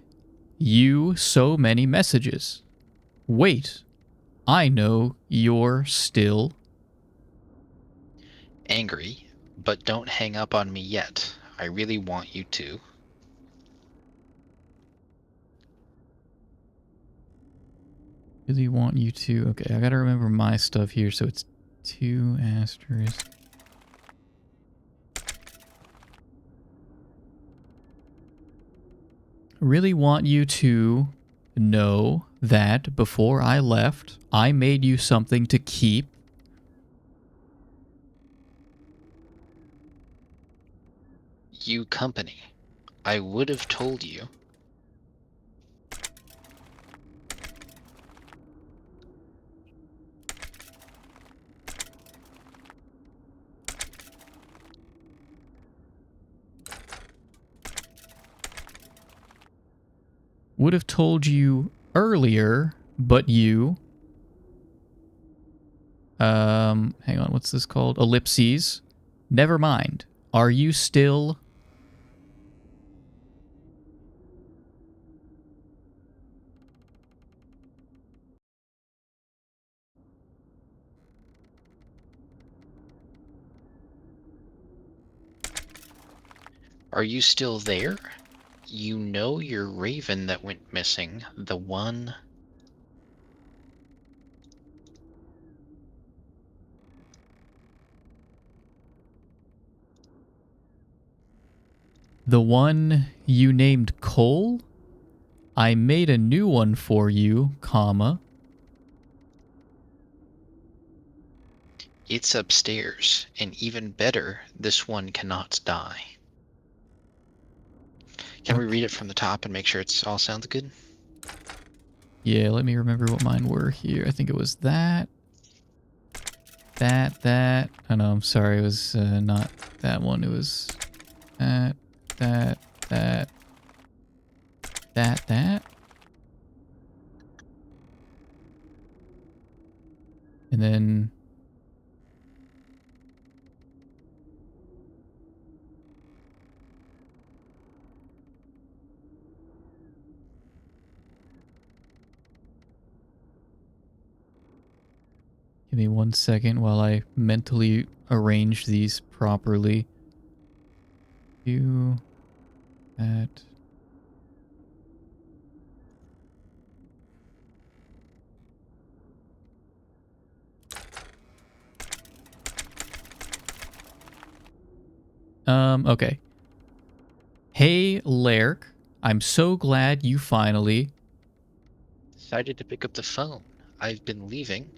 you so many messages. Wait, I know you're still... Angry, but don't hang up on me yet. I really want you to. Really want you to... Okay, I gotta remember my stuff here, so it's 2 asterisk. Really want you to know that before I left, I made you something to keep. You company. I would have told you. Would have told you earlier, but you... hang on, what's this called? Ellipses. Never mind. Are you still... Are you still there? You know your raven that went missing, the one... The one you named Cole? I made a new one for you, comma. It's upstairs, and even better, this one cannot die. Can we read it from the top and make sure it's all sounds good? Yeah, let me remember what mine were here. I think it was that. That. Oh no, I'm sorry. It was not that one. It was that. And then... Give me 1 second while I mentally arrange these properly. You... That... Okay. Hey, Lerk, I'm so glad you finally... Decided to pick up the phone. I've been leaving.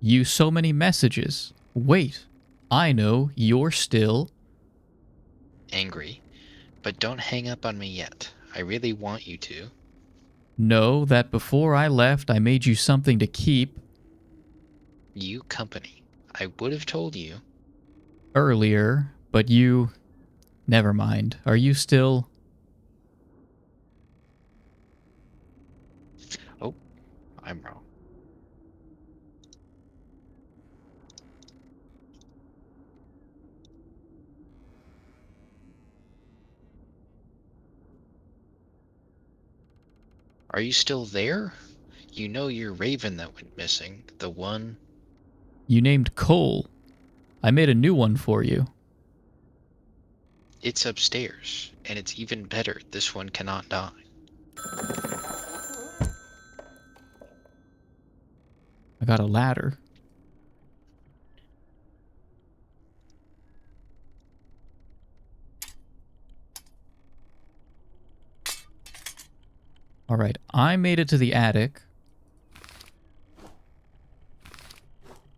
You so many messages. Wait, I know you're still... Angry, But don't hang up on me yet. I really want you to. Know that before I left, I made you something to keep You company. I would have told you. earlier, but you... Never mind. Are you still... Oh, I'm wrong. Are you still there? You know your raven that went missing. The one... You named Cole. I made a new one for you. It's upstairs, and it's even better. This one cannot die. I got a ladder. Alright, I made it to the attic.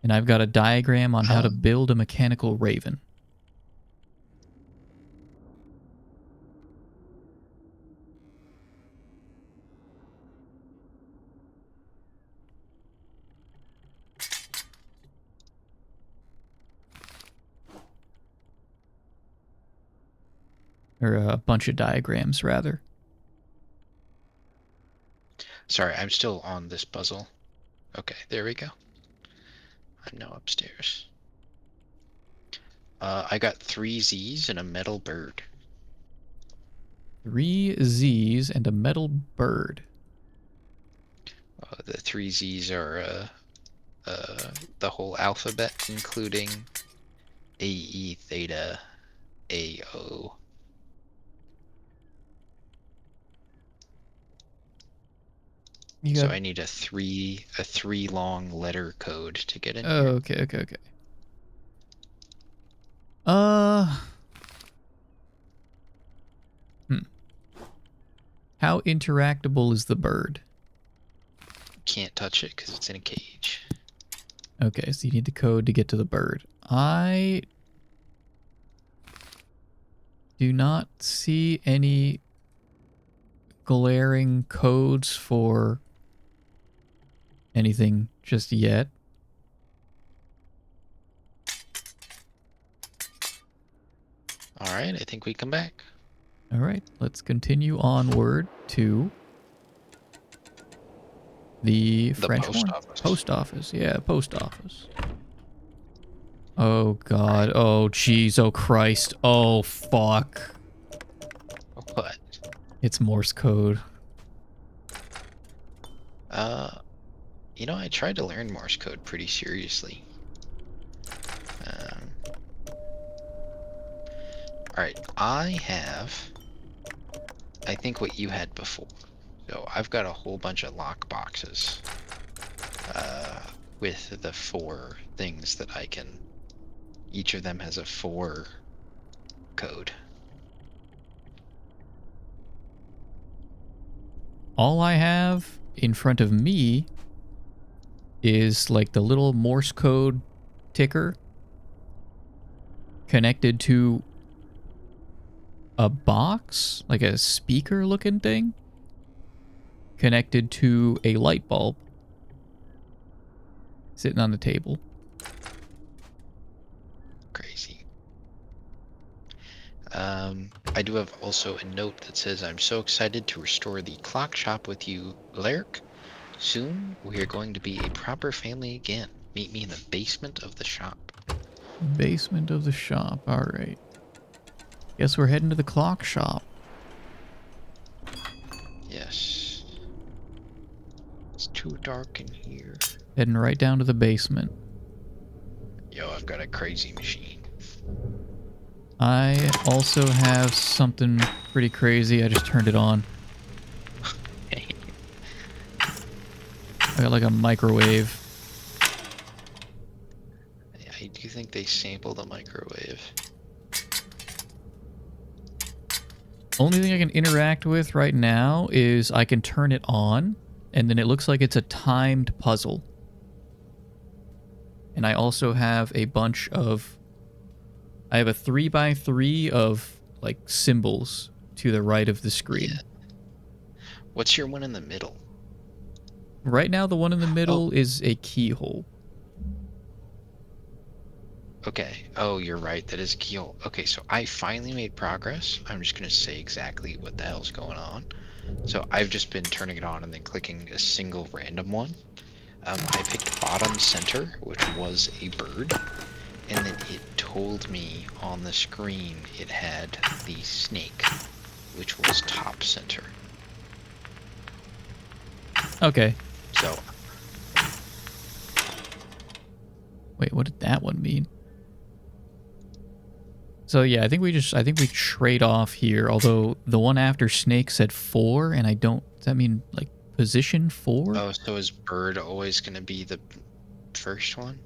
And I've got a diagram on how to build a mechanical raven. Or a bunch of diagrams, rather. Sorry, I'm still on this puzzle. Okay, there we go. I'm now upstairs. I got 3 Z's and a metal bird. 3 Z's and a metal bird. The 3 Z's are the whole alphabet, including A, E, theta, A, O. So I need a three long letter code to get in here. Okay. How interactable is the bird? Can't touch it because it's in a cage. Okay, so you need the code to get to the bird. I do not see any glaring codes for anything just yet. Alright, I think we come back. Alright, let's continue onward to the French post one. office. Post office, yeah, post office. Oh god, oh jeez, oh Christ, oh fuck. What? It's Morse code. You know, I tried to learn Morse code pretty seriously. Alright, I think what you had before. So I've got a whole bunch of lock boxes with the 4 things that I can... Each of them has a 4 code. All I have in front of me is like the little Morse code ticker connected to a box, like a speaker looking thing, connected to a light bulb sitting on the table. Crazy. I do have also a note that says, I'm so excited to restore the clock shop with you, Lark. Soon, we are going to be a proper family again. Meet me in the basement of the shop. Basement of the shop, alright. Guess we're heading to the clock shop. Yes. It's too dark in here. Heading right down to the basement. Yo, I've got a crazy machine. I also have something pretty crazy. I just turned it on. I got like a microwave. I do think they sampled a microwave. Only thing I can interact with right now is I can turn it on, and then it looks like it's a timed puzzle. And I also have a bunch of... I have a 3x3 of, like, symbols to the right of the screen. Yeah. What's your one in the middle? Right now, the one in the Oh, middle is a keyhole. okay. Oh, you're right. That is a keyhole. Okay, so I finally made progress. I'm just going to say exactly what the hell's going on. So I've just been turning it on and then clicking a single random one. I picked bottom center, which was a bird, and then it told me on the screen it had the snake, which was top center. Okay. So, Wait, what did that one mean? So yeah, I think we trade off here. Although the one after snake said 4, and I don't. Does that mean like position 4? oh, so is bird always going to be the first one?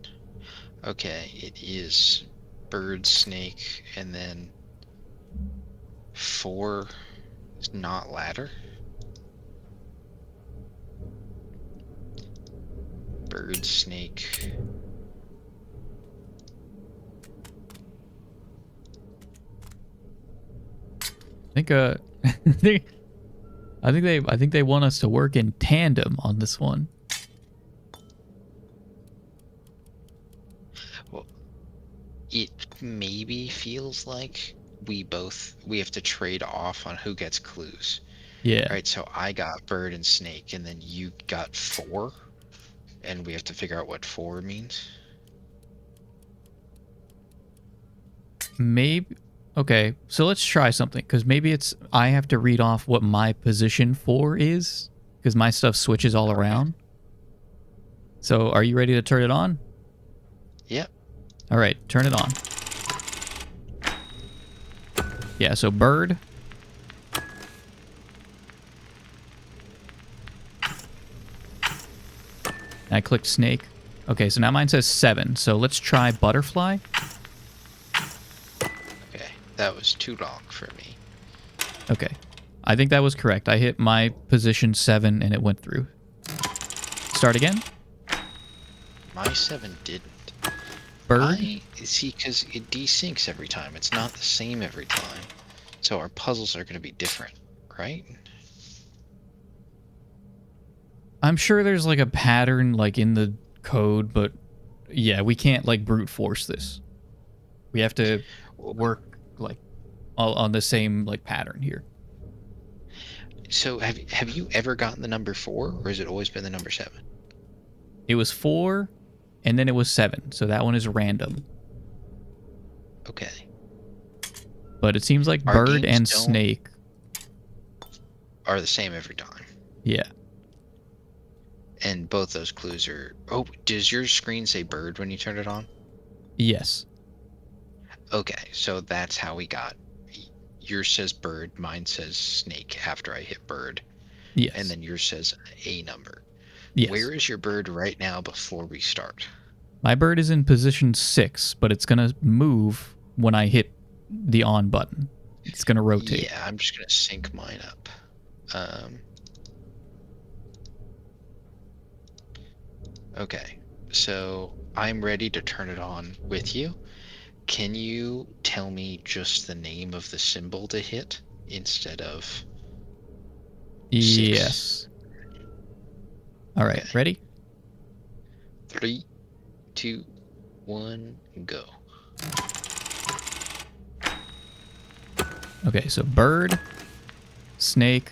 Okay, it is bird, snake, and then 4 is not ladder. Bird, snake. I think I think they want us to work in tandem on this one. Well, it maybe feels like we have to trade off on who gets clues. Yeah. Right, so I got bird and snake, and then you got 4, and we have to figure out what 4 means. Maybe. Okay, so let's try something, because maybe it's I have to read off what my position 4 is, because my stuff switches all around. So are you ready to turn it on? Yep. All right, turn it on. Yeah, so bird. I clicked snake. Okay, so now mine says 7. So let's try butterfly. Okay, that was too long for me. Okay, I think that was correct. I hit my position 7 and it went through. Start again. My 7 didn't. Bird. See, because it desyncs every time. It's not the same every time. So our puzzles are going to be different, right? I'm sure there's like a pattern like in the code, but yeah, we can't like brute force this. We have to work like all on the same like pattern here. So have you ever gotten the number 4, or has it always been the number 7? It was 4, and then it was 7. So that one is random. Okay. But it seems like Our bird games and snake are the same every time. Yeah. And both those clues are... Oh, does your screen say bird when you turn it on? Yes. Okay, so that's how we got... Yours says bird, mine says snake after I hit bird. Yes. And then yours says a number. Yes. Where is your bird right now before we start? My bird is in position 6, but it's going to move when I hit the on button. It's going to rotate. Yeah, I'm just going to sync mine up. Okay, so I'm ready to turn it on with you. Can you tell me just the name of the symbol to hit instead of 6? Yes. All right, okay. Ready? 3, 2, 1, go. Okay, so bird, snake,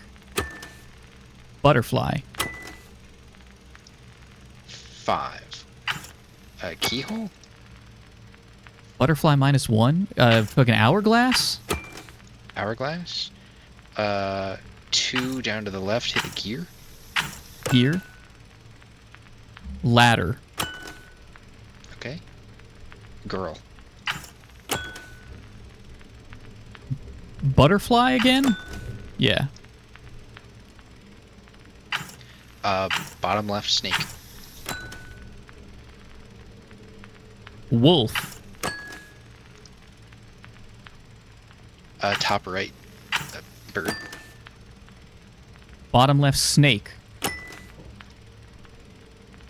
butterfly. 5. Keyhole? Butterfly -1. Fucking hourglass? Hourglass? 2 down to the left, hit the gear. Gear. Ladder. Okay. Girl. Butterfly again? Yeah. Bottom left, snake. Wolf. Top right, bird. Bottom left, snake.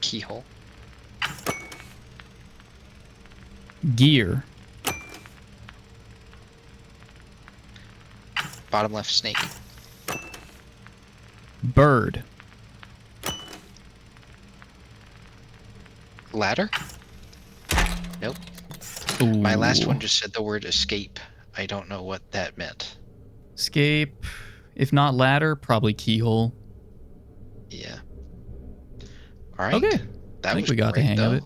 Keyhole. Gear. Bottom left, snake. Bird. Ladder? Nope. Ooh. My last one just said the word escape. I don't know what that meant. Escape. If not ladder, probably keyhole. Yeah. Alright. Okay. That I think was we got the great, hang though. of it.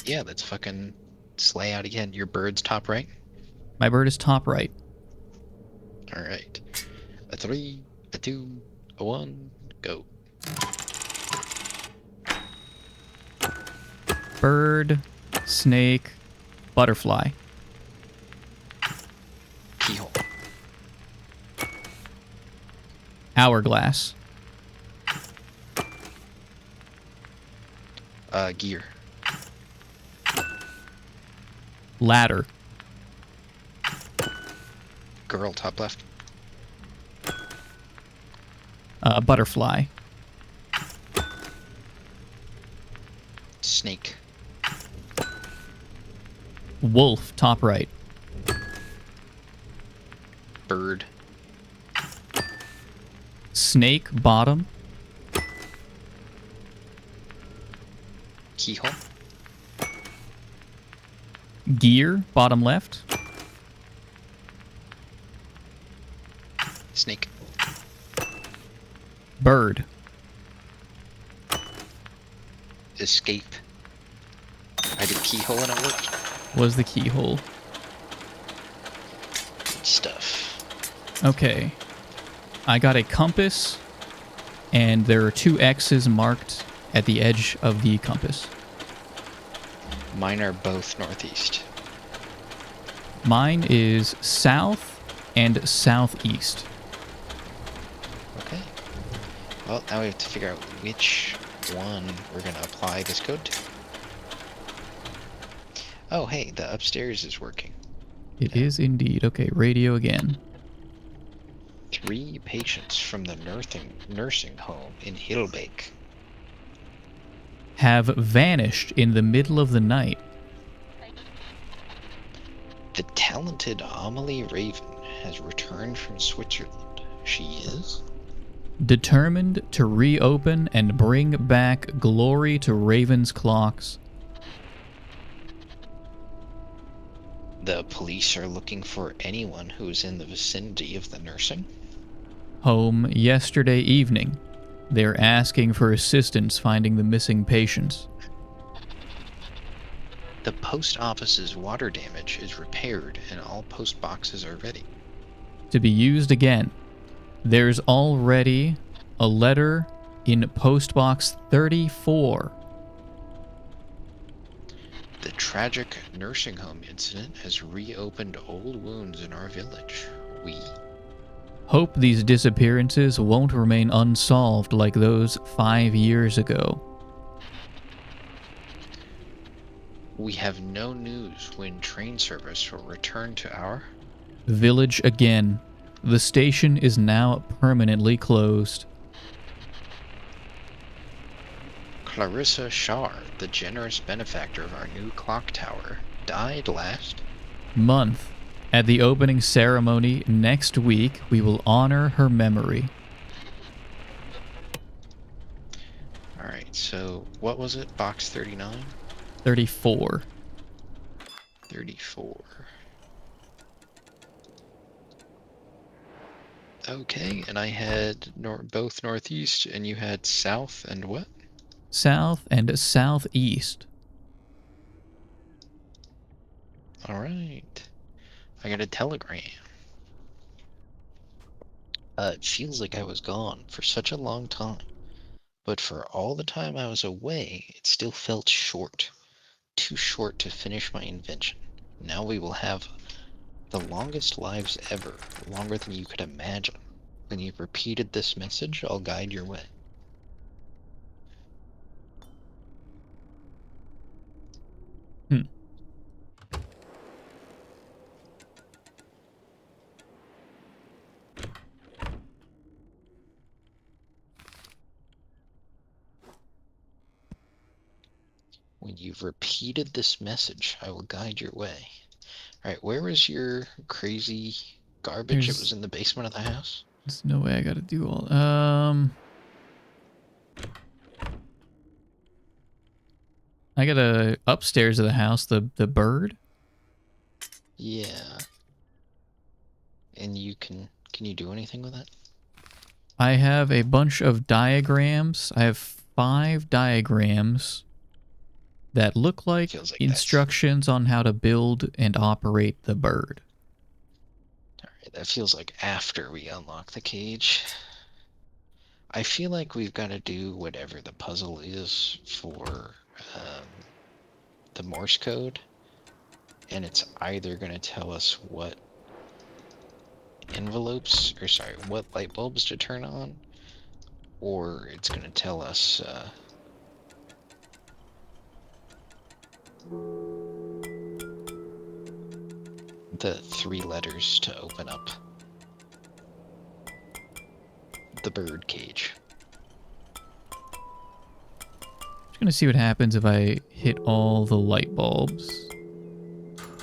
Yeah, let's fucking slay out again. Your bird's top right? My bird is top right. Alright. A 3, a 2, a 1, go. Bird, snake, butterfly. Keyhole. Hourglass. Gear. Ladder. Girl, top left. Butterfly. Snake. Wolf, top right. Bird. Snake, bottom. Keyhole. Gear, bottom left. Snake. Bird. Escape. I did keyhole and it worked. Was the keyhole. Good stuff. Okay. I got a compass, and there are 2 X's marked at the edge of the compass. Mine are both northeast. Mine is south and southeast. Okay. Well, now we have to figure out which one we're going to apply this code to. Oh, hey, the upstairs is working. It is indeed. Okay, radio again. 3 patients from the nursing home in Hillbeck Have vanished in the middle of the night. The talented Amelie Raven has returned from Switzerland. She is? Determined to reopen and bring back glory to Raven's clocks. The police are looking for anyone who is in the vicinity of the nursing Home yesterday evening. They're asking for assistance finding the missing patients. The post office's water damage is repaired and all post boxes are ready. To be used again. There's already a letter in Postbox 34. The tragic nursing home incident has reopened old wounds in our village. We Hope these disappearances won't remain unsolved like those 5 years ago. have no news when train service will return to our Village again. The station is now permanently closed. Clarissa Shar, the generous benefactor of our new clock tower, died last Month. At the opening ceremony next week, we will honor her memory. Alright, so what was it? Box 39? 34. 34. Okay, and I had both northeast, and you had south and what? South and southeast. Alright. I got a telegram. It feels like I was gone for such a long time, but for all the time I was away, it still felt short. Too short to finish my invention. Now we will have the longest lives ever, longer than you could imagine. When you've repeated this message, I'll guide your way. When you've repeated this message, I will guide your way. Alright, where was your crazy garbage that was in the basement of the house? There's no way I gotta do all... I got a upstairs of the house, the bird. Yeah. And can you do anything with it? I have a bunch of diagrams. I have 5 diagrams that look like Feels like that's instructions on how to build and operate the bird. alright, that feels like after we unlock the cage. I feel like we've got to do whatever the puzzle is for the Morse code, and it's either going to tell us what what light bulbs to turn on, or it's going to tell us the 3 letters to open up the bird cage. Just gonna see what happens if I hit all the light bulbs.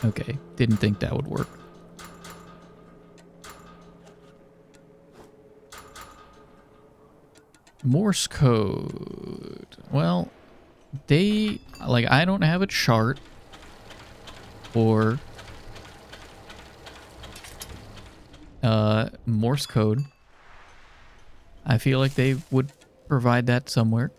Okay, didn't think that would work. Morse code. Well, I don't have a chart or Morse code. I feel like they would provide that somewhere.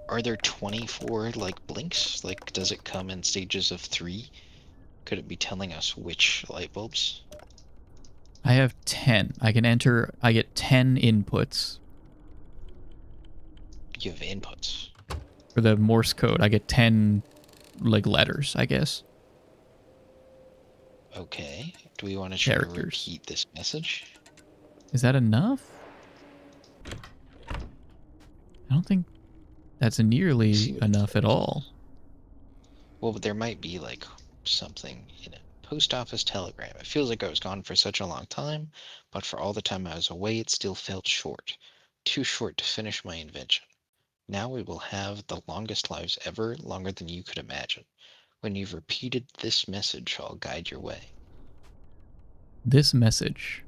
Are there 24 like blinks? Like, does it come in stages of 3? Could it be telling us which light bulbs? I have 10. I get 10 inputs. You have inputs. For the Morse code, I get 10, like, letters, I guess. Okay. Do we want to try to Characters. repeat this message? Is that enough? I don't think that's Let's see nearly what it enough at says. all. Well, but there might be like something in it. Post office telegram. It feels like I was gone for such a long time, but for all the time I was away, it still felt short. Too short to finish my invention. Now we will have the longest lives ever, longer than you could imagine. When you've repeated this message, I'll guide your way. This message.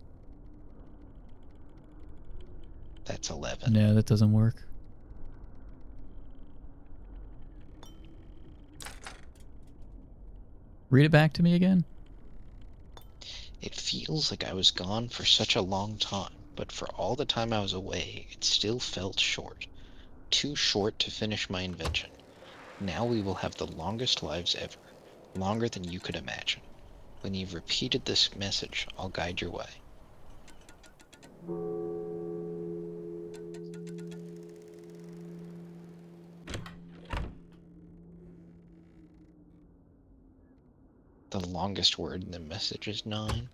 That's 11. No, that doesn't work. Read it back to me again. It feels like I was gone for such a long time, but for all the time I was away, it still felt short. Too short to finish my invention. Now we will have the longest lives ever, longer than you could imagine. When you've repeated this message, I'll guide your way. The longest word in the message is 9.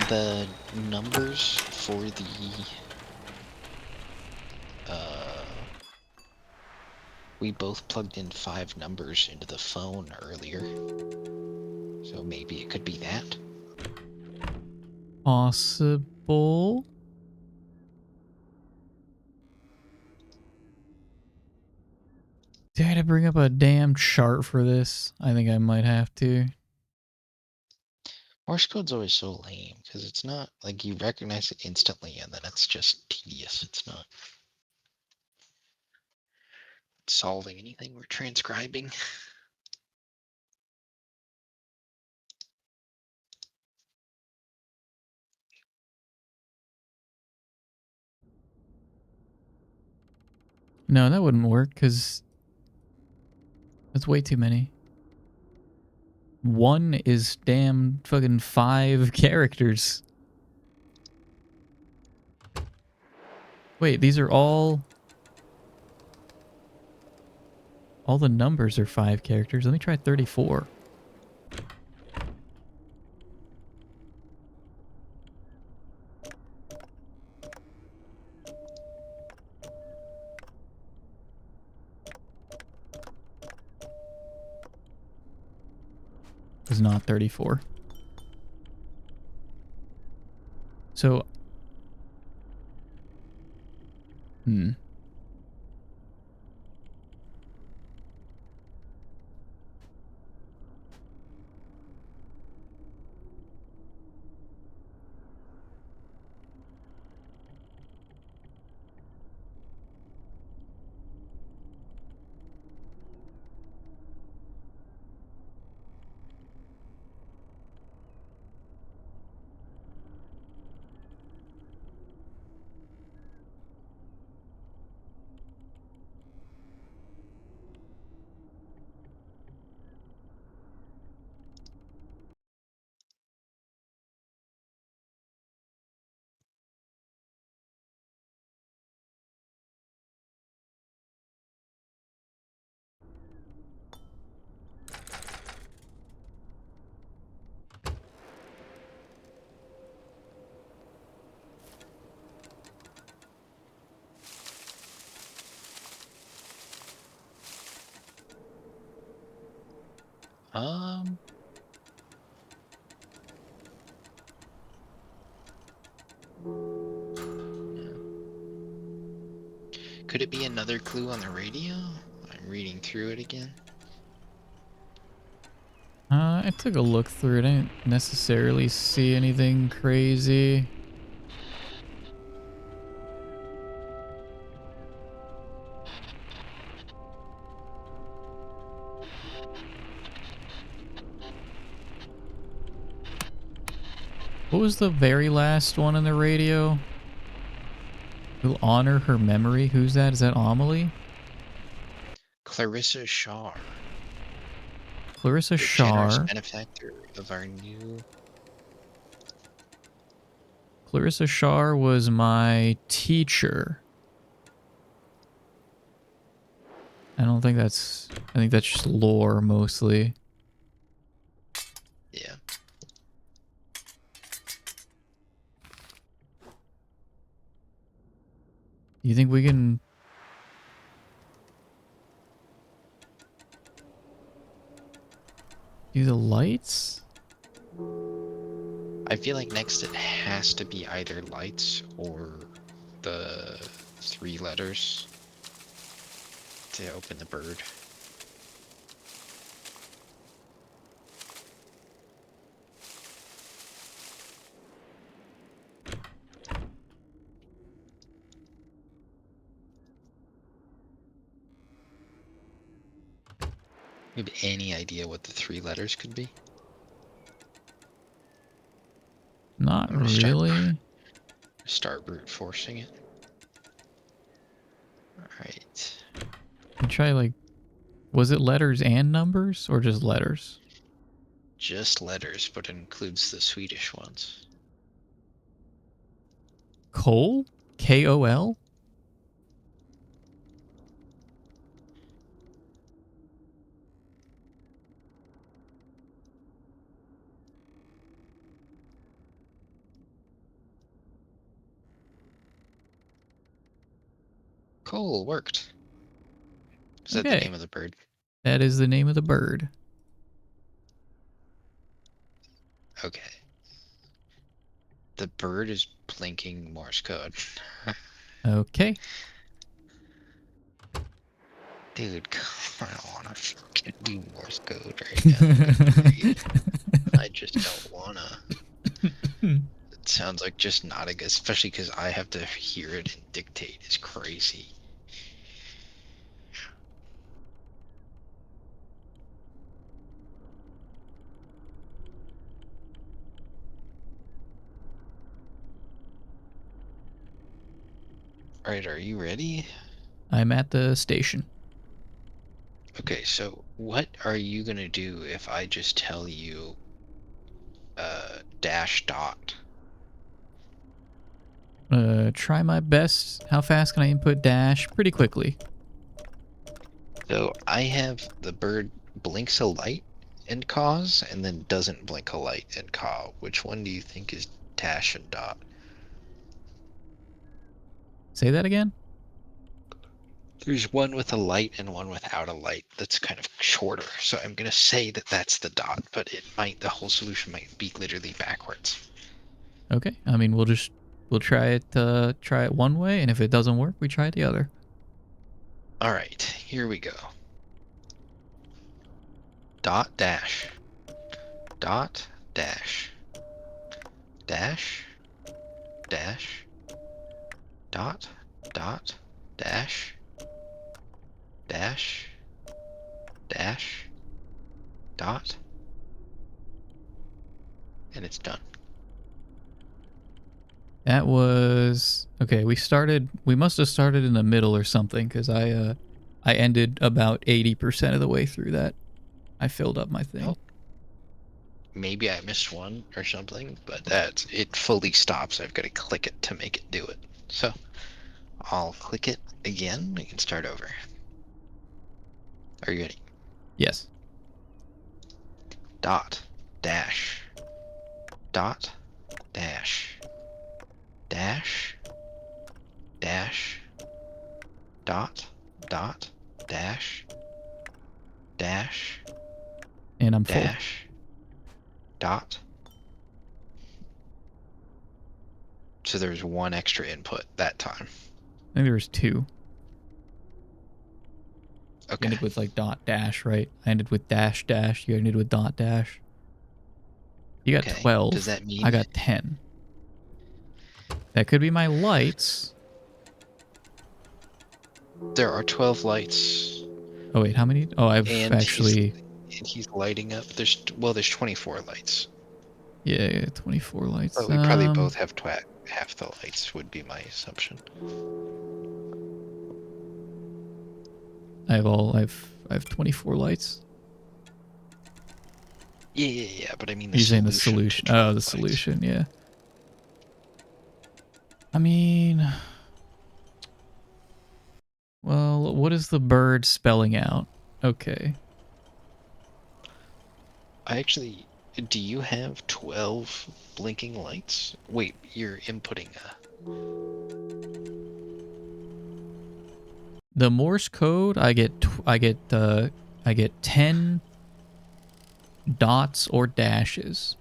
The numbers for we both plugged in 5 numbers into the phone earlier. So maybe it could be that. Possible. Did I bring up a damn chart for this? I think I might have to. Morse code's always so lame because it's not like you recognize it instantly and then it's just tedious. It's not solving anything we're transcribing. No, that wouldn't work because That's way too many. 1 is damn fucking 5 characters. Wait, these are all the numbers are 5 characters. Let me try 34. It's not 34. So, Could it be another clue on the radio? I'm reading through it again. I took a look through it. I didn't necessarily see anything crazy. What was the very last one on the radio? We'll honor her memory. Who's that? Is that Amelie? Clarissa Shaw. Clarissa The generous Shar. benefactor of our new... Clarissa Shar was my teacher. I don't think that's... I think that's just lore, mostly. Yeah. You think we can... do the lights? I feel like next it has to be either lights or the 3 letters to open the bird. You have any idea what the 3 letters could be? Not I'm gonna really. start brute forcing it. Alright. You try, like... was it letters and numbers, or just letters? Just letters, but it includes the Swedish ones. Cole? K-O-L? Cool, worked. Is that the Okay. name of the bird? That is the name of the bird. Okay. The bird is blinking Morse code. Okay. Dude, I don't wanna fucking do Morse code right now. Good grief. I just don't wanna. It sounds like just not a good, especially because I have to hear it and dictate is crazy. Alright, are you ready? I'm at the station. Okay, so what are you gonna do if I just tell you dash dot? Try my best. How fast can I input dash? Pretty quickly. So I have the bird blinks a light and caws, and then doesn't blink a light and caw. Which one do you think is dash and dot? Say that again? There's one with a light and one without a light that's kind of shorter. So I'm gonna say that that's the dot, but the whole solution might be literally backwards. Okay. I mean, we'll try it one way, and if it doesn't work, we try it the other. All right, here we go. Dot dash. Dot dash. Dash. Dash. Dot. Dot. Dash. Dash. Dash. Dot. And it's done. That was okay. We must have started in the middle or something, because I ended about 80% of the way through that. I filled up my thing. Oh, maybe I missed one or something, but it fully stops. I've got to click it to make it do it. So I'll click it again. We can start over. Are you ready? Yes. Dot. Dash. Dot. Dash. Dash. Dash. Dot. Dot. Dash. Dash. And I'm full. Dash. Dot. So there's one extra input that time. I think there was two. You Okay. ended with like dot dash, right? I ended with dash dash. You ended with dot dash. You got Okay. 12. Does that mean I got 10. That could be my lights. there are 12 lights? Oh wait, how many? Oh, I've And actually. he's lighting up. There's 24 lights. Yeah, 24 lights. But we probably both have half the lights would be my assumption. I've 24 lights. Yeah. But I mean You're saying the solution. Oh, the solution, yeah. I mean, well, what is the bird spelling out? Okay. Do you have 12 blinking lights? Wait, you're inputting The Morse code, I get 10 dots or dashes.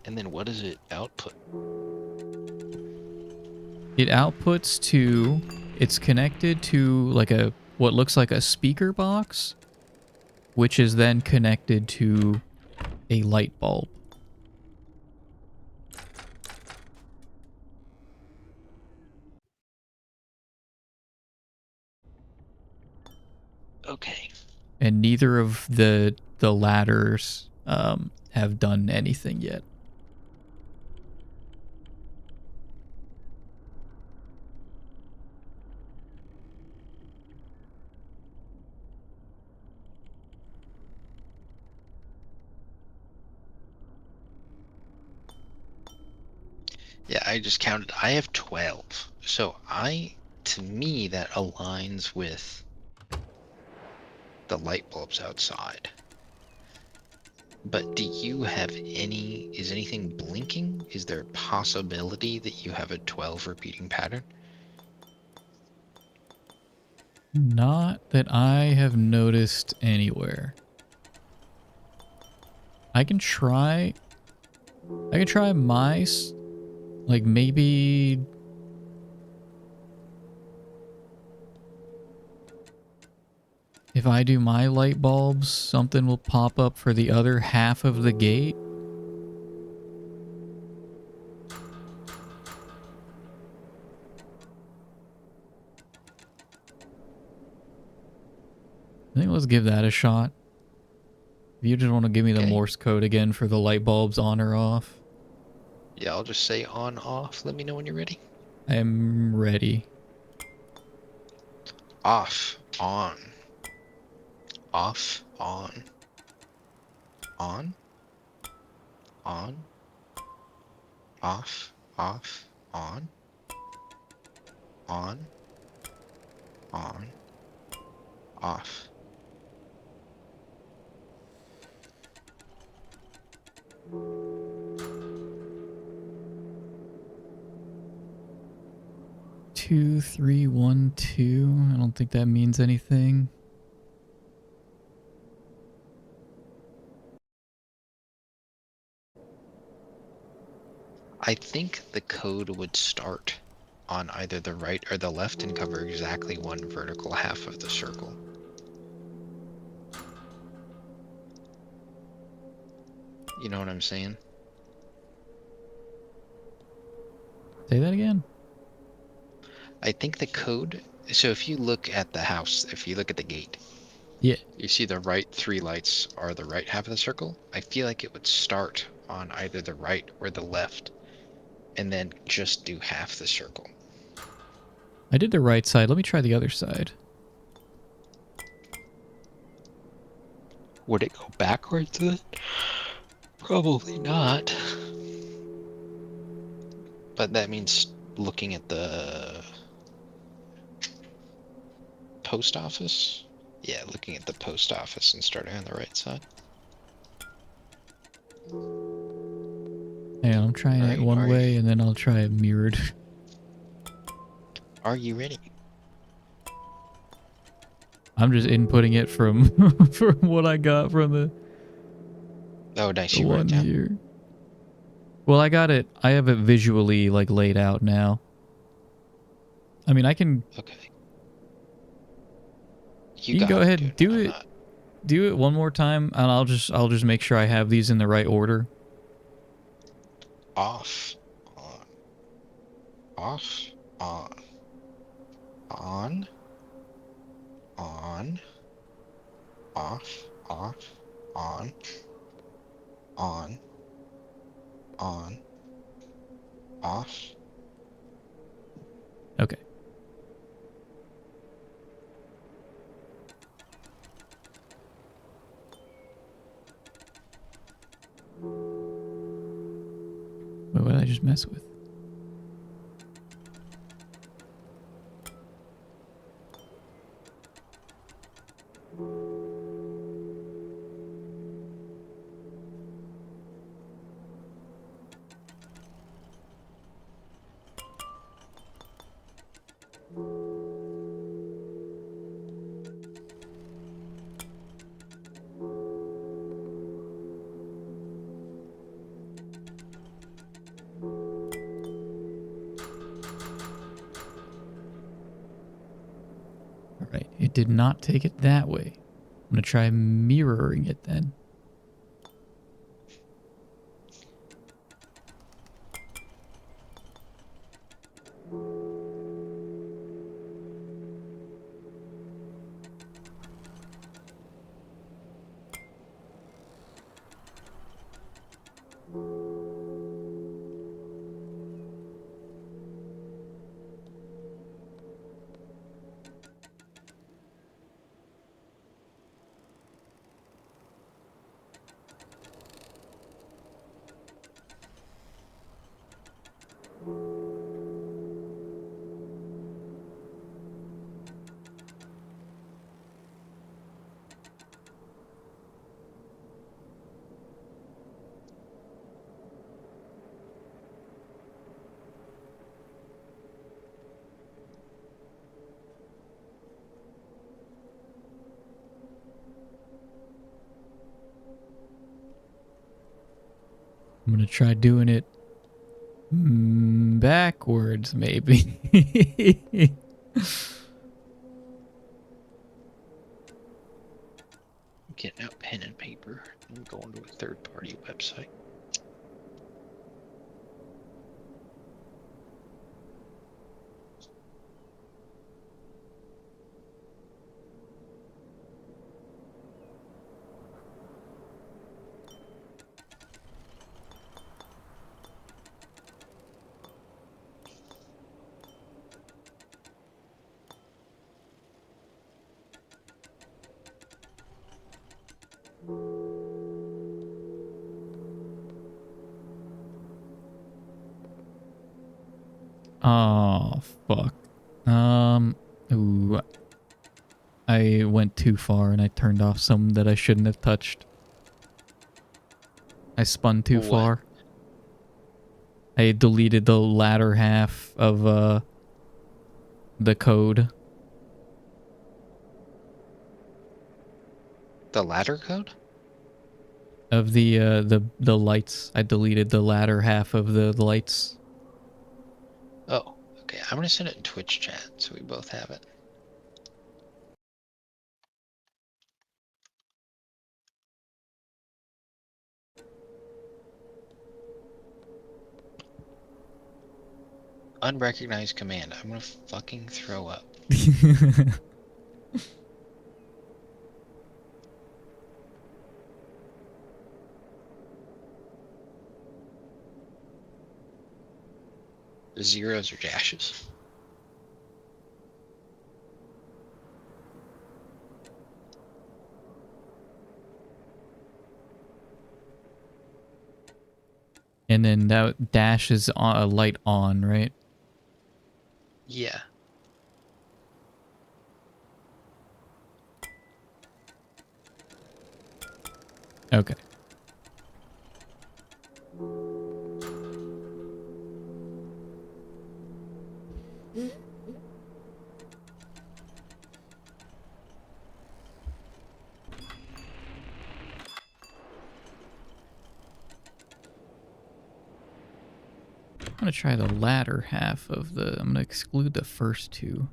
and then what does it output? It outputs to, it's connected to like what looks like a speaker box, which is then connected to a light bulb. Okay. And neither of the ladders have done anything yet. Yeah, I just counted. I have 12. So to me, that aligns with the light bulbs outside. But do you have is anything blinking? Is there a possibility that you have a 12 repeating pattern? Not that I have noticed anywhere. I can try like maybe if I do my light bulbs, something will pop up for the other half of the gate. I think let's give that a shot. If you just want to give me the Okay. Morse code again for the light bulbs on or off. Yeah, I'll just say on, off. Let me know when you're ready. I am ready. Off, on, Off, on, on, on, off, off, on, on, off. Two, 3, 1, 2. I don't think that means anything. I think the code would start on either the right or the left and cover exactly one vertical half of the circle. You know what I'm saying? Say that again. I think the code, so if you look at the house, if you look at the gate, Yeah. you see the right 3 lights are the right half of the circle. I feel like it would start on either the right or the left and then just do half the circle. I did the right side. Let me try the other side. Would it go backwards then? Probably not. But that means looking at the post office? Yeah, looking at the post office and starting on the right side. Hang on, I'm trying it Alright, one way and then I'll try it mirrored. are you ready? I'm just inputting it from from what I got from the Oh, nice, the you wrote one it down. here. Well, I got it. I have it visually like laid out now. I mean, I can. Okay. You can go got it, ahead, dude. I'm not. do it one more time, and I'll just make sure I have these in the right order. Off, on, off, on, on, on, off, off, on, on, on, off. Okay. Wait, what did I just mess with? Alright, it did not take it that way. I'm going to try mirroring it then. I'm going to try doing it backwards, maybe. Getting out pen and paper and going to a third-party website. Oh, fuck. Ooh. I went too far and I turned off some that I shouldn't have touched. I spun too What? far. I deleted the latter half of, the code. The ladder code? Of the lights. I deleted the latter half of the lights. Oh, okay. I'm gonna send it in Twitch chat so we both have it. Unrecognized command. I'm gonna fucking throw up. Zeros or dashes. And then that dash is on, a light on, right? Yeah. Okay. I'm gonna try the latter half of the... I'm gonna exclude the first two.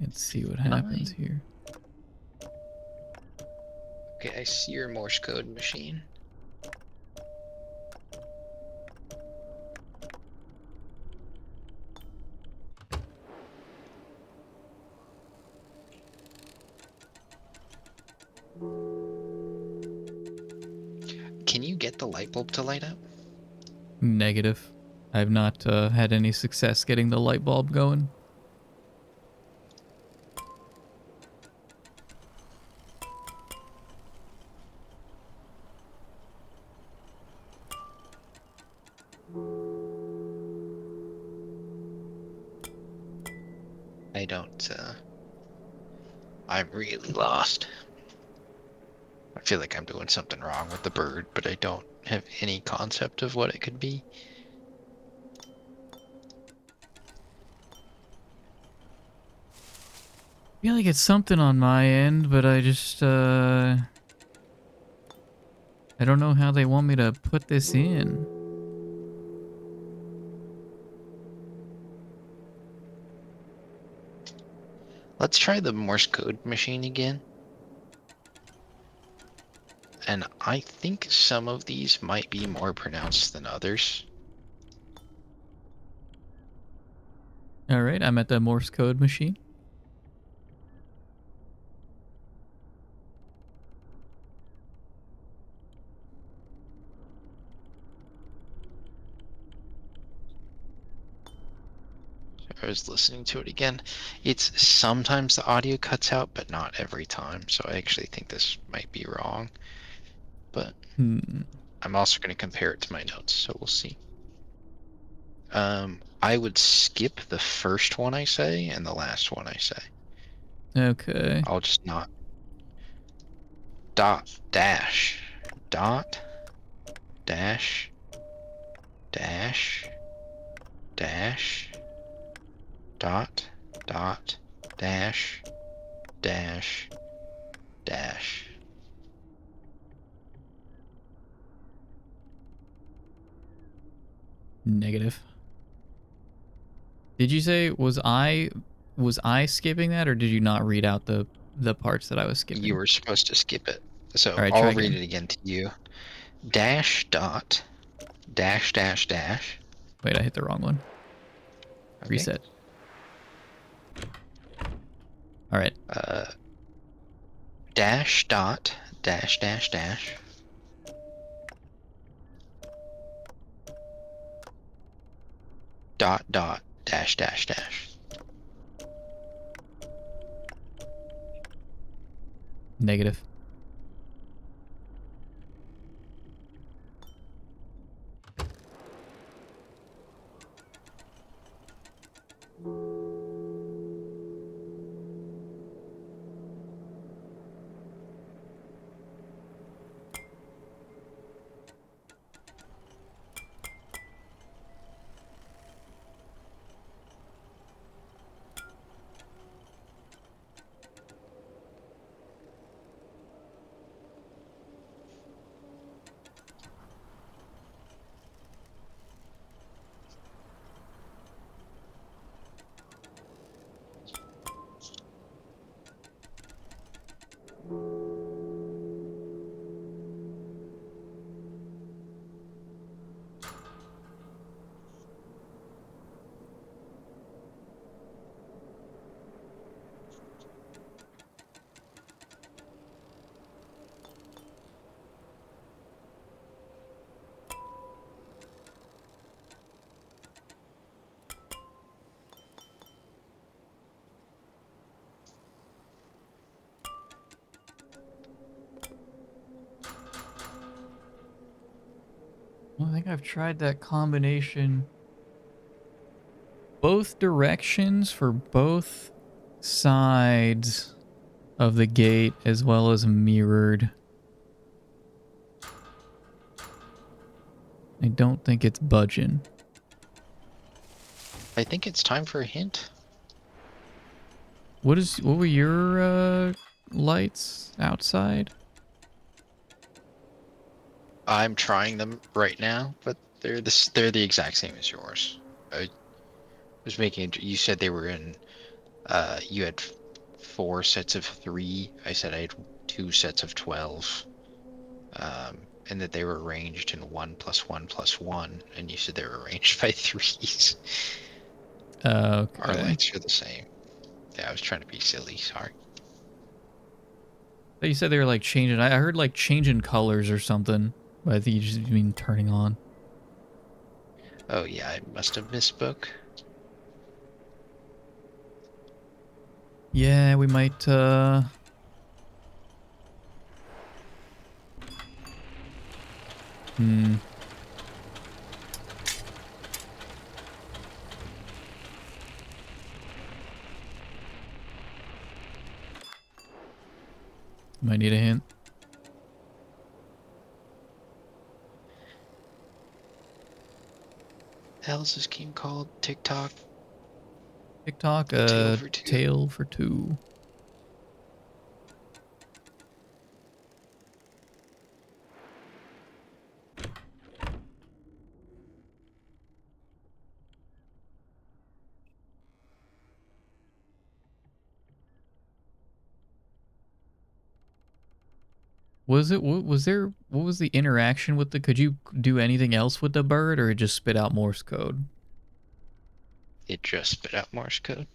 And see what happens here. Okay, I see your Morse code machine. Can you get the light bulb to light up? Negative. I've not had any success getting the light bulb going. I don't, I'm really lost. I feel like I'm doing something wrong with the bird, but I don't have any concept of what it could be. I feel like it's something on my end, but I just, I don't know how they want me to put this in. Let's try the Morse code machine again. And I think some of these might be more pronounced than others. Alright, I'm at the Morse code machine. I was listening to it again. It's sometimes the audio cuts out, but not every time. So I actually think this might be wrong. But I'm also going to compare it to my notes, so we'll see. I would skip the first one I say and the last one I say. Okay. I'll just not. Dot, dash, dot, dash, dash, dash, dot, dot, dash, dash, dash. Negative. Did you say, was I skipping that, or did you not read out the parts that I was skipping? You were supposed to skip it. So Alright, try I'll read again. it again to you. Dash, dot, dash, dash, dash. Wait, I hit the wrong one. Okay. Reset. Alright. Dash, dot, dash, dash, dash. Dot, dot, dash, dash, dash. Negative. think I've tried that combination. Both directions for both sides of the gate as well as mirrored. I don't think it's budging. I think it's time for a hint. What were your lights outside? I'm trying them right now, but they're the exact same as yours. I was making. You said they were in. You had 4 sets of 3. I said I had 2 sets of 12. And that they were arranged in 1+1+1, and you said they were arranged by threes. Our Okay. lights are the same. Yeah, I was trying to be silly. Sorry. But you said they were like changing. I heard like changing colors or something. But I think you just mean turning on. Oh yeah, I must have misspoke. Yeah, we might Hmm. Might need a hint. How's this game called? TikTok? TikTok, A Tale for Two? tail for two. Was it, what was there, what was the interaction with the, could you do anything else with the bird or it just spit out Morse code? It just spit out Morse code.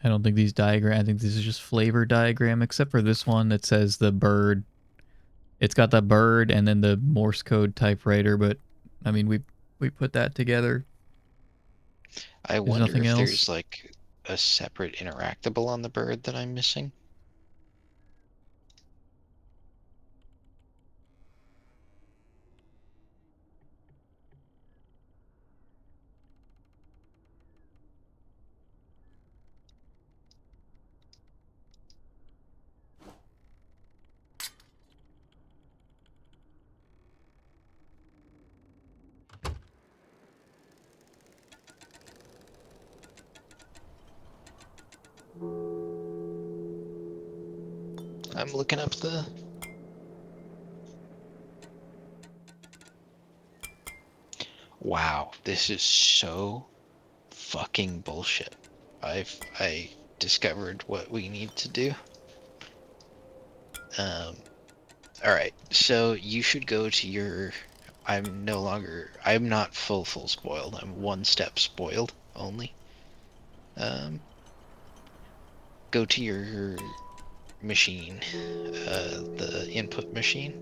I don't think these diagram, I think this is just flavor diagram, except for this one that says the bird. It's got the bird and then the Morse code typewriter, but I mean, we put that together. I There's wonder nothing if else. there's like a separate interactable on the bird that I'm missing. I'm looking up the. Wow, this is so fucking bullshit. I discovered what we need to do. All right, so you should go to your. I'm not full spoiled. I'm 1 step spoiled only. Um, Go to your machine, the input machine,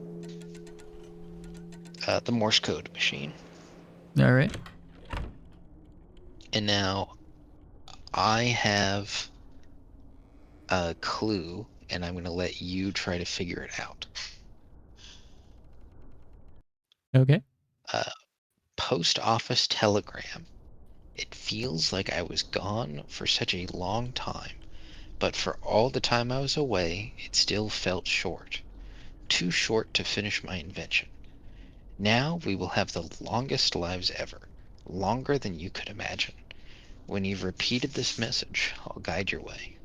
the Morse code machine, All right. and now I have a clue, and I'm going to let you try to figure it out. Okay. Post office telegram. It feels like I was gone for such a long time, but for all the time I was away, it still felt short. Too short to finish my invention. Now we will have the longest lives ever, longer than you could imagine. When you've repeated this message, I'll guide your way.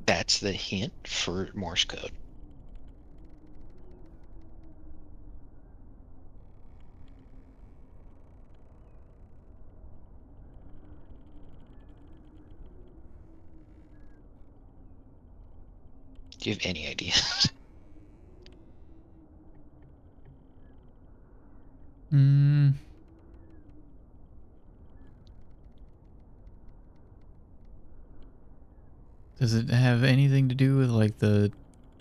That's the hint for Morse code. Do you have any idea? Mm. Does it have anything to do with like the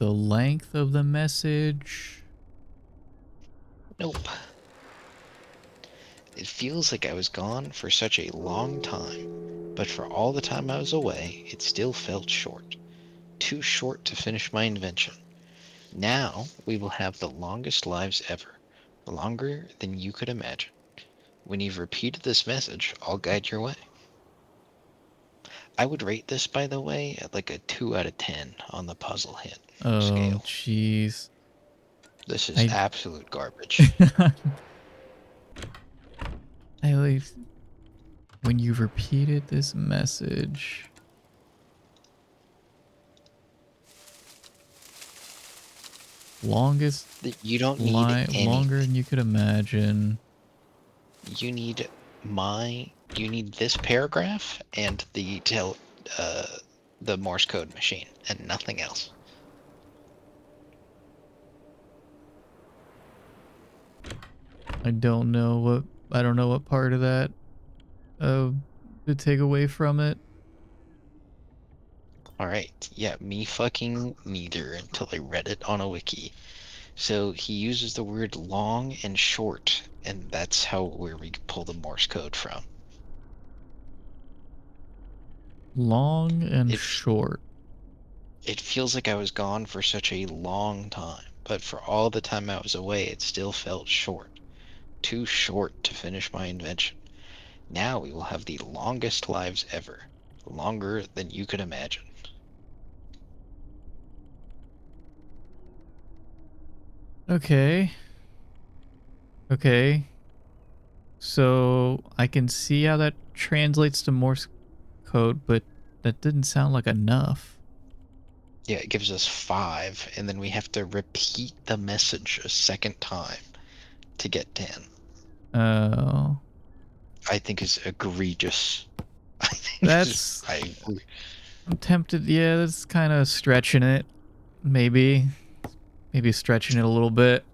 length of the message? Nope. It feels like I was gone for such a long time, but for all the time I was away, it still felt short. Too short to finish my invention. Now we will have the longest lives ever, longer than you could imagine. When you've repeated this message, I'll guide your way. I would rate this, by the way, at like a 2 out of 10 on the puzzle hint Oh, scale. jeez. This is I absolute garbage. I like when you've repeated this message. Longest You don't need longer anything. than you could imagine. You need you need this paragraph and uh, the Morse code machine and nothing else. I don't know what part of that to take away from it. Alright, yeah, me fucking neither until I read it on a wiki. So he uses the word long and short, and that's where we pull the Morse code from. Long and It short. it feels like I was gone for such a long time, but for all the time I was away, it still felt short. Too short to finish my invention. Now we will have the longest lives ever, longer than you could imagine. Okay. Okay. So I can see how that translates to Morse code, but that didn't sound like enough. Yeah, it gives us 5, and then we have to repeat the message a second time to get 10. Oh. I think is egregious. I think That's I agree. I'm tempted. Yeah, that's kind of stretching it. Maybe stretching it a little bit.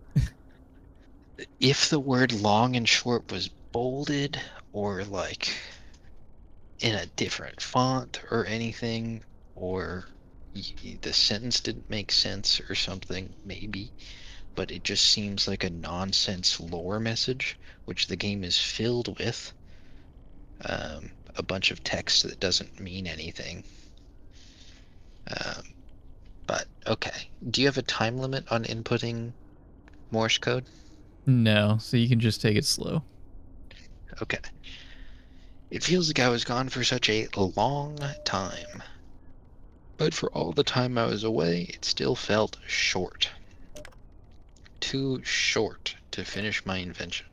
If the word long and short was bolded or like in a different font or anything, or the sentence didn't make sense or something, maybe. But it just seems like a nonsense lore message, which the game is filled with. A bunch of text that doesn't mean anything. Um, but okay. Do you have a time limit on inputting Morse code? No, so you can just take it slow. Okay. It feels like I was gone for such a long time. But for all the time I was away, it still felt short. Too short to finish my invention.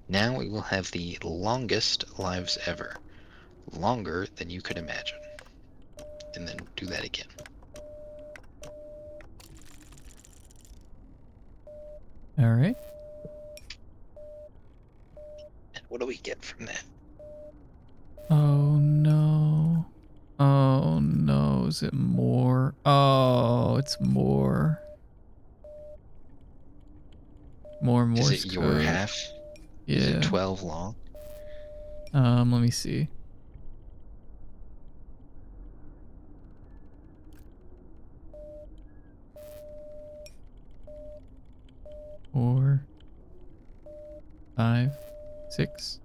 Now we will have the longest lives ever. Longer than you could imagine. And then do that again. All right. And what do we get from that? Oh no. Oh no. Is it more? Oh, it's more. More Is it Morse your code. half? Is it Yeah. 12 long? Let me see. 4, 5, 6,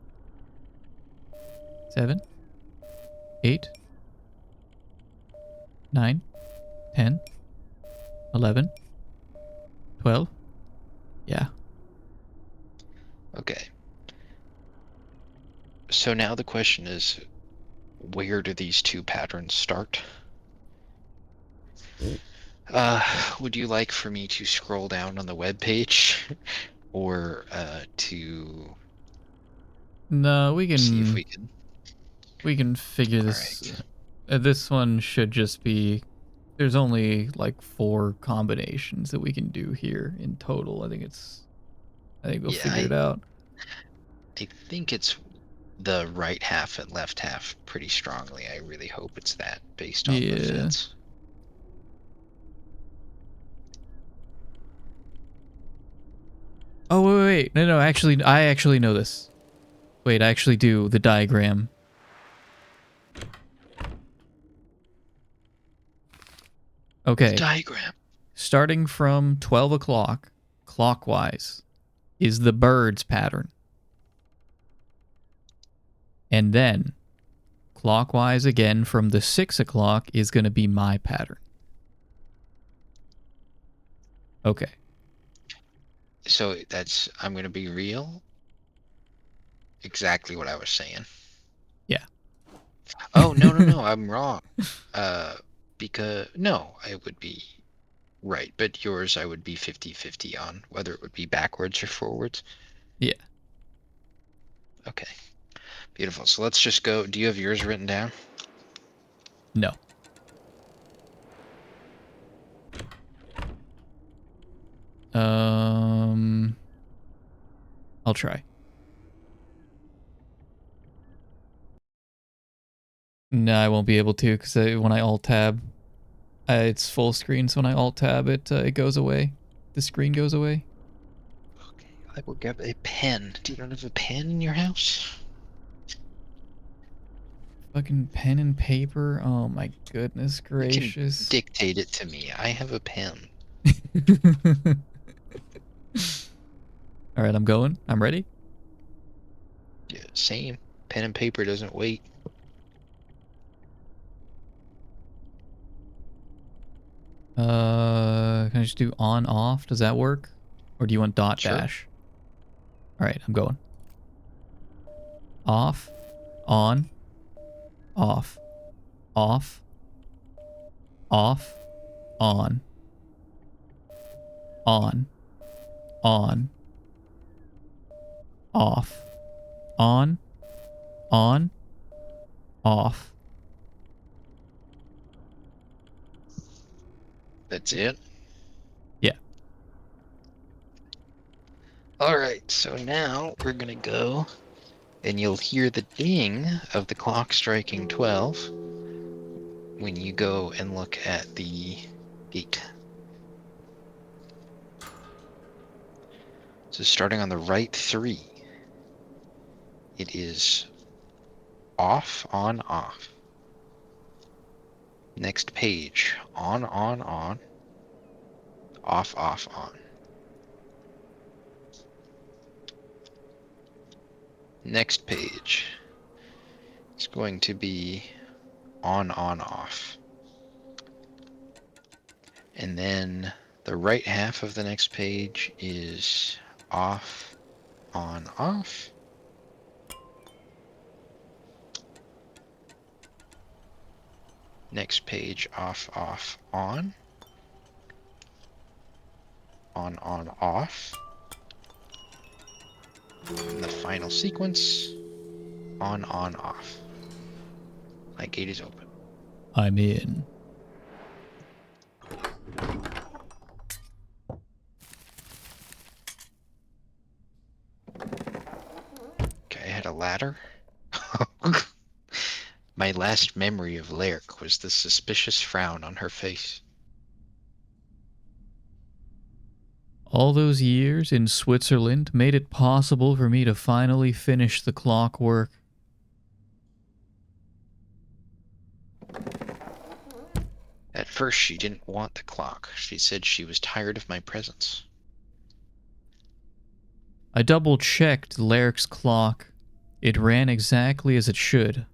7, 8, 9, 10, 11, 12. Yeah. Okay. So now the question is, where do these two patterns start? Would you like for me to scroll down on the web page or to No, see if we can? we can figure All this. right. This one should just be. There's only like 4 combinations that we can do here in total. I think we'll Yeah, figure it out. I think it's the right half and left half pretty strongly. I really hope it's that based on the Yeah. fence. Oh wait. No. Actually, I actually know this. Wait, I actually do the diagram. The Okay. diagram. Starting from 12 o'clock clockwise, is the bird's pattern. And then, clockwise again from the 6 o'clock is going to be my pattern. Okay. So that's, I'm going to be real. Exactly what I was saying. Yeah. Oh, no, I'm wrong. Because, no, I would be right, but yours I would be 50-50 on, whether it would be backwards or forwards. Yeah. Okay. Beautiful. So let's just go. Do you have yours written down? No. I'll try. No, I won't be able to because when I alt-tab, it's full screen, so when I alt-tab it goes away. The screen goes away. Okay, I will grab a pen. Do you not have a pen in your house? Fucking pen and paper? Oh my goodness You can gracious. dictate it to me. I have a pen. Alright, I'm going. I'm ready. Yeah, same. Pen and paper doesn't wait. Can I just do on, off? Does that work? Or do you want dot Sure. dash? Alright, I'm going. Off, on, off, off, off, on, on, off, on, off. That's it. Yeah. Alright, so now we're gonna go, and you'll hear the ding of the clock striking 12 when you go and look at the gate. So starting on the right 3, it is off, on, off. Next page, on, off, on. Next page is going to be on, off. And then the right half of the next page is off, on, off. Next page, off, on, off. And the final sequence, on, off. My gate is open. I'm in. Okay, I had a ladder. My last memory of Lyric was the suspicious frown on her face. All those years in Switzerland made it possible for me to finally finish the clockwork. At first, she didn't want the clock. She said she was tired of my presence. I double-checked Leric's clock. It ran exactly as it should.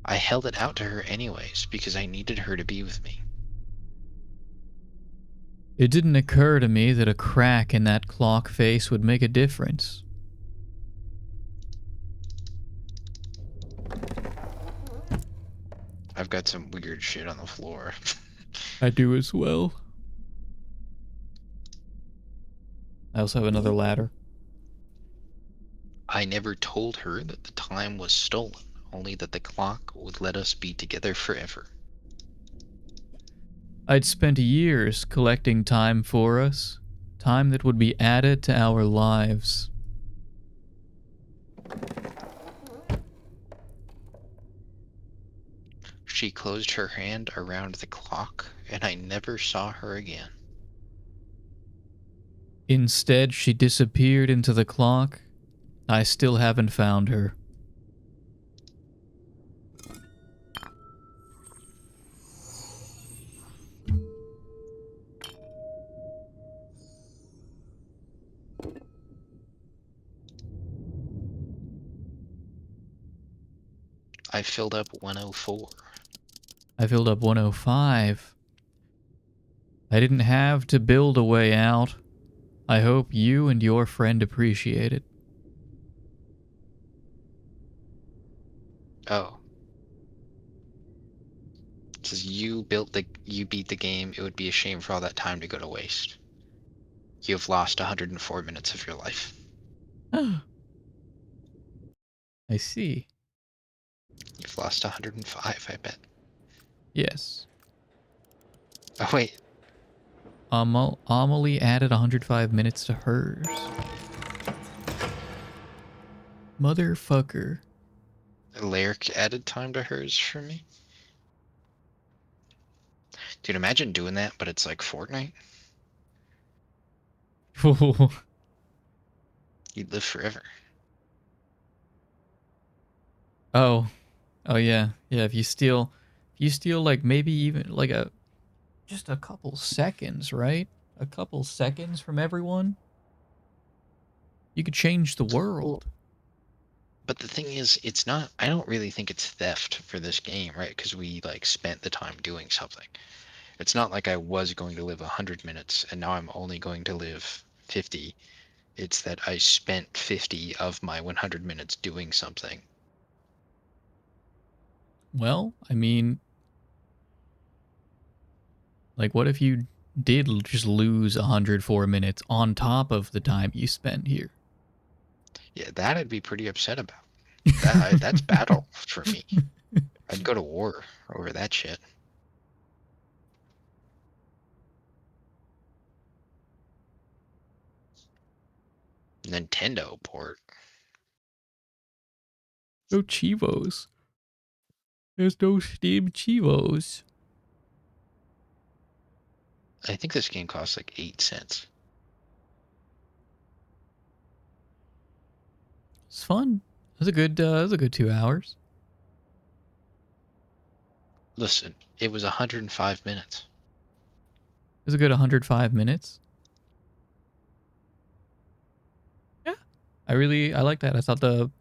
I held it out to her anyways, because I needed her to be with me. It didn't occur to me that a crack in that clock face would make a difference. I've got some weird shit on the floor. I do as well. I also have another ladder. I never told her that the time was stolen, only that the clock would let us be together forever. I'd spent years collecting time for us, time that would be added to our lives. She closed her hand around the clock, and I never saw her again. Instead, she disappeared into the clock. I still haven't found her. I filled up 104. I filled up 105. I didn't have to build a way out. I hope you and your friend appreciate it. Oh. It says you beat the game. It would be a shame for all that time to go to waste. You have lost 104 minutes of your life. I see. You've lost 105, I bet. Yes. Oh, wait. Amelie added 105 minutes to hers. Motherfucker. Lyric added time to hers for me. Dude, imagine doing that, but it's like Fortnite. You'd live forever. Oh. Oh yeah. Yeah, if you steal like maybe even like just a couple seconds, right? A couple seconds from everyone, you could change the Well, world. but the thing is, it's not. I don't really think it's theft for this game, right? Because we like spent the time doing something. It's not like I was going to live 100 minutes and now I'm only going to live 50. It's that I spent 50 of my 100 minutes doing something. Well, I mean, like what if you did just lose 104 minutes on top of the time you spent here? Yeah, that I'd be pretty upset about. That's battle for me. I'd go to war over that shit. Nintendo port. No Chivos. There's no Steam Chivos. I think this game costs like 8 cents. It's fun. It was a good 2 hours. Listen, it was 105 minutes. It was a good 105 minutes. Yeah. I like that. I thought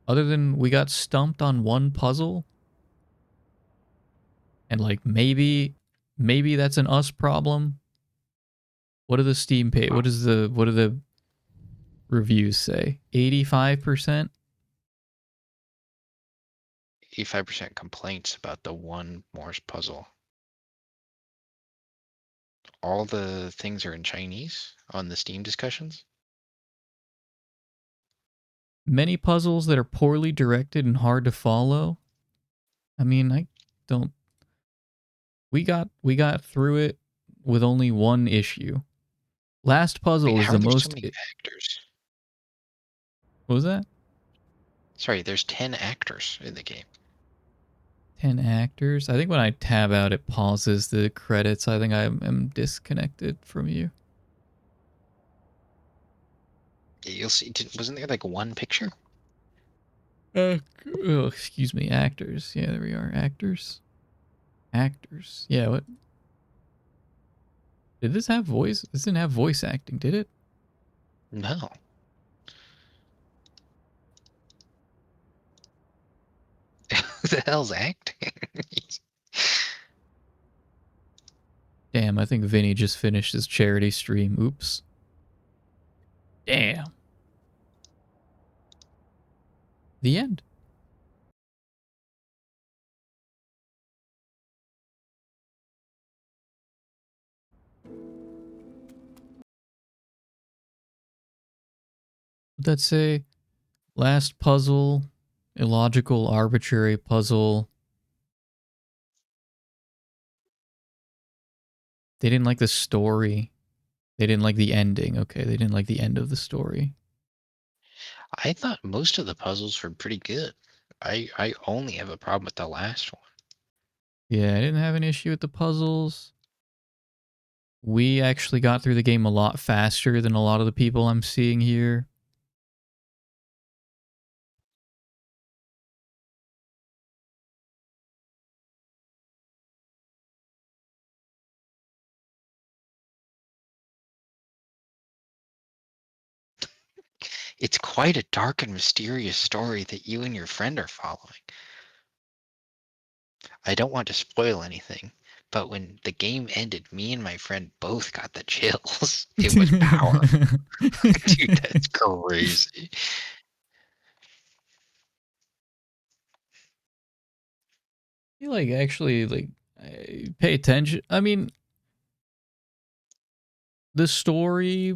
other than we got stumped on one puzzle, and like maybe that's an us problem. What do the Steam pay? What do the reviews say? 85%? 85% complaints about the one Morse puzzle. All the things are in Chinese on the Steam discussions. Many puzzles that are poorly directed and hard to follow. I mean, I don't we got through it with only one issue. Last Wait, puzzle is how the are there so most many actors? What was that? Sorry, there's 10 actors in the game. 10 actors. I think when I tab out, it pauses the credits. I think I am disconnected from you. You'll see. Wasn't there like one picture? Oh, excuse me, actors. Yeah, there we are. Actors. Actors. Yeah, what? Did this have voice? This didn't have voice acting, did it? No. Who the hell's acting? Damn, I think Vinny just finished his charity stream. Oops. Damn. The end. What'd that say? Last puzzle. Illogical, arbitrary puzzle. They didn't like the story. They didn't like the ending. Okay, they didn't like the end of the story. I thought most of the puzzles were pretty good. I only have a problem with the last one. Yeah, I didn't have an issue with the puzzles. We actually got through the game a lot faster than a lot of the people I'm seeing here. It's quite a dark and mysterious story that you and your friend are following. I don't want to spoil anything, but when the game ended, me and my friend both got the chills. It was powerful. Dude, that's crazy. You like actually like pay attention. I mean, the story,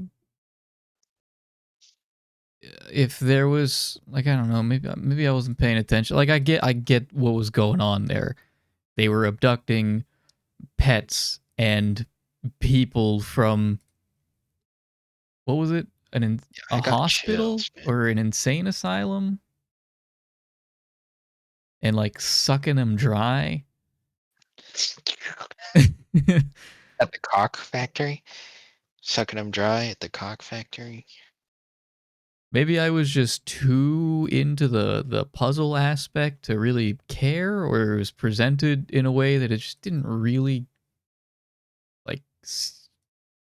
if there was like, I don't know, maybe I wasn't paying attention. Like I get what was going on there. They were abducting pets and people from, what was it? A I got hospital chills, man. or an insane asylum, and like sucking them dry. At the cock factory? Sucking them dry at the cock factory? Maybe I was just too into the puzzle aspect to really care, or it was presented in a way that it just didn't really like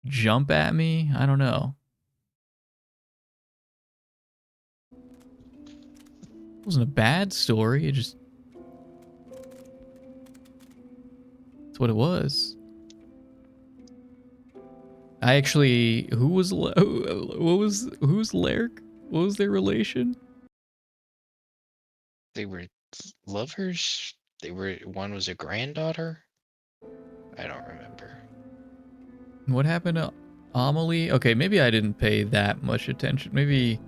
jump at me. I don't know. It wasn't a bad story. It just, it's what it was. I actually, who's Lairk? What was their relation? They were lovers? One was a granddaughter? I don't remember. What happened to Amelie? Okay, maybe I didn't pay that much attention. Maybe.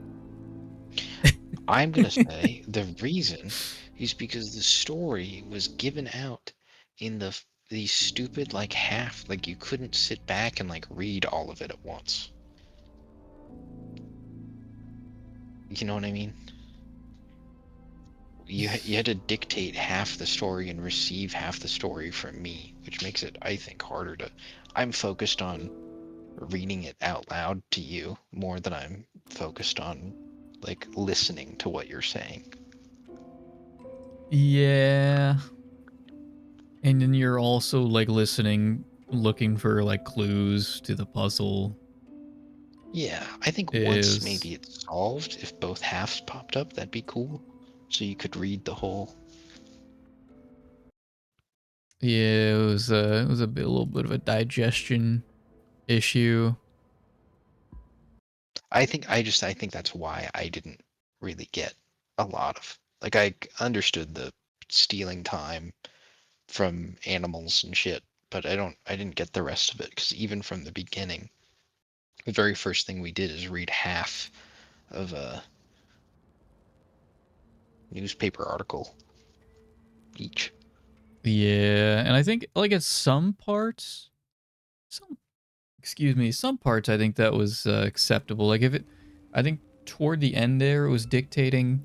I'm gonna say the reason is because the story was given out in these stupid like half, like you couldn't sit back and like read all of it at once. You know what I mean? You had to dictate half the story and receive half the story from me, which makes it, I think, harder to. I'm focused on reading it out loud to you more than I'm focused on like listening to what you're saying. Yeah. And then you're also like listening, looking for like clues to the puzzle. Yeah, I think once Is maybe it's solved, if both halves popped up, that'd be cool. So you could read the whole. Yeah, it was a little bit of a digestion issue. I think that's why I didn't really get a lot of, like, I understood the stealing time from animals and shit, but I didn't get the rest of it because even from the beginning, the very first thing we did is read half of a newspaper article each. Yeah, and I think like at some parts, some excuse me, some parts I think that was acceptable. Like if it, I think toward the end there it was dictating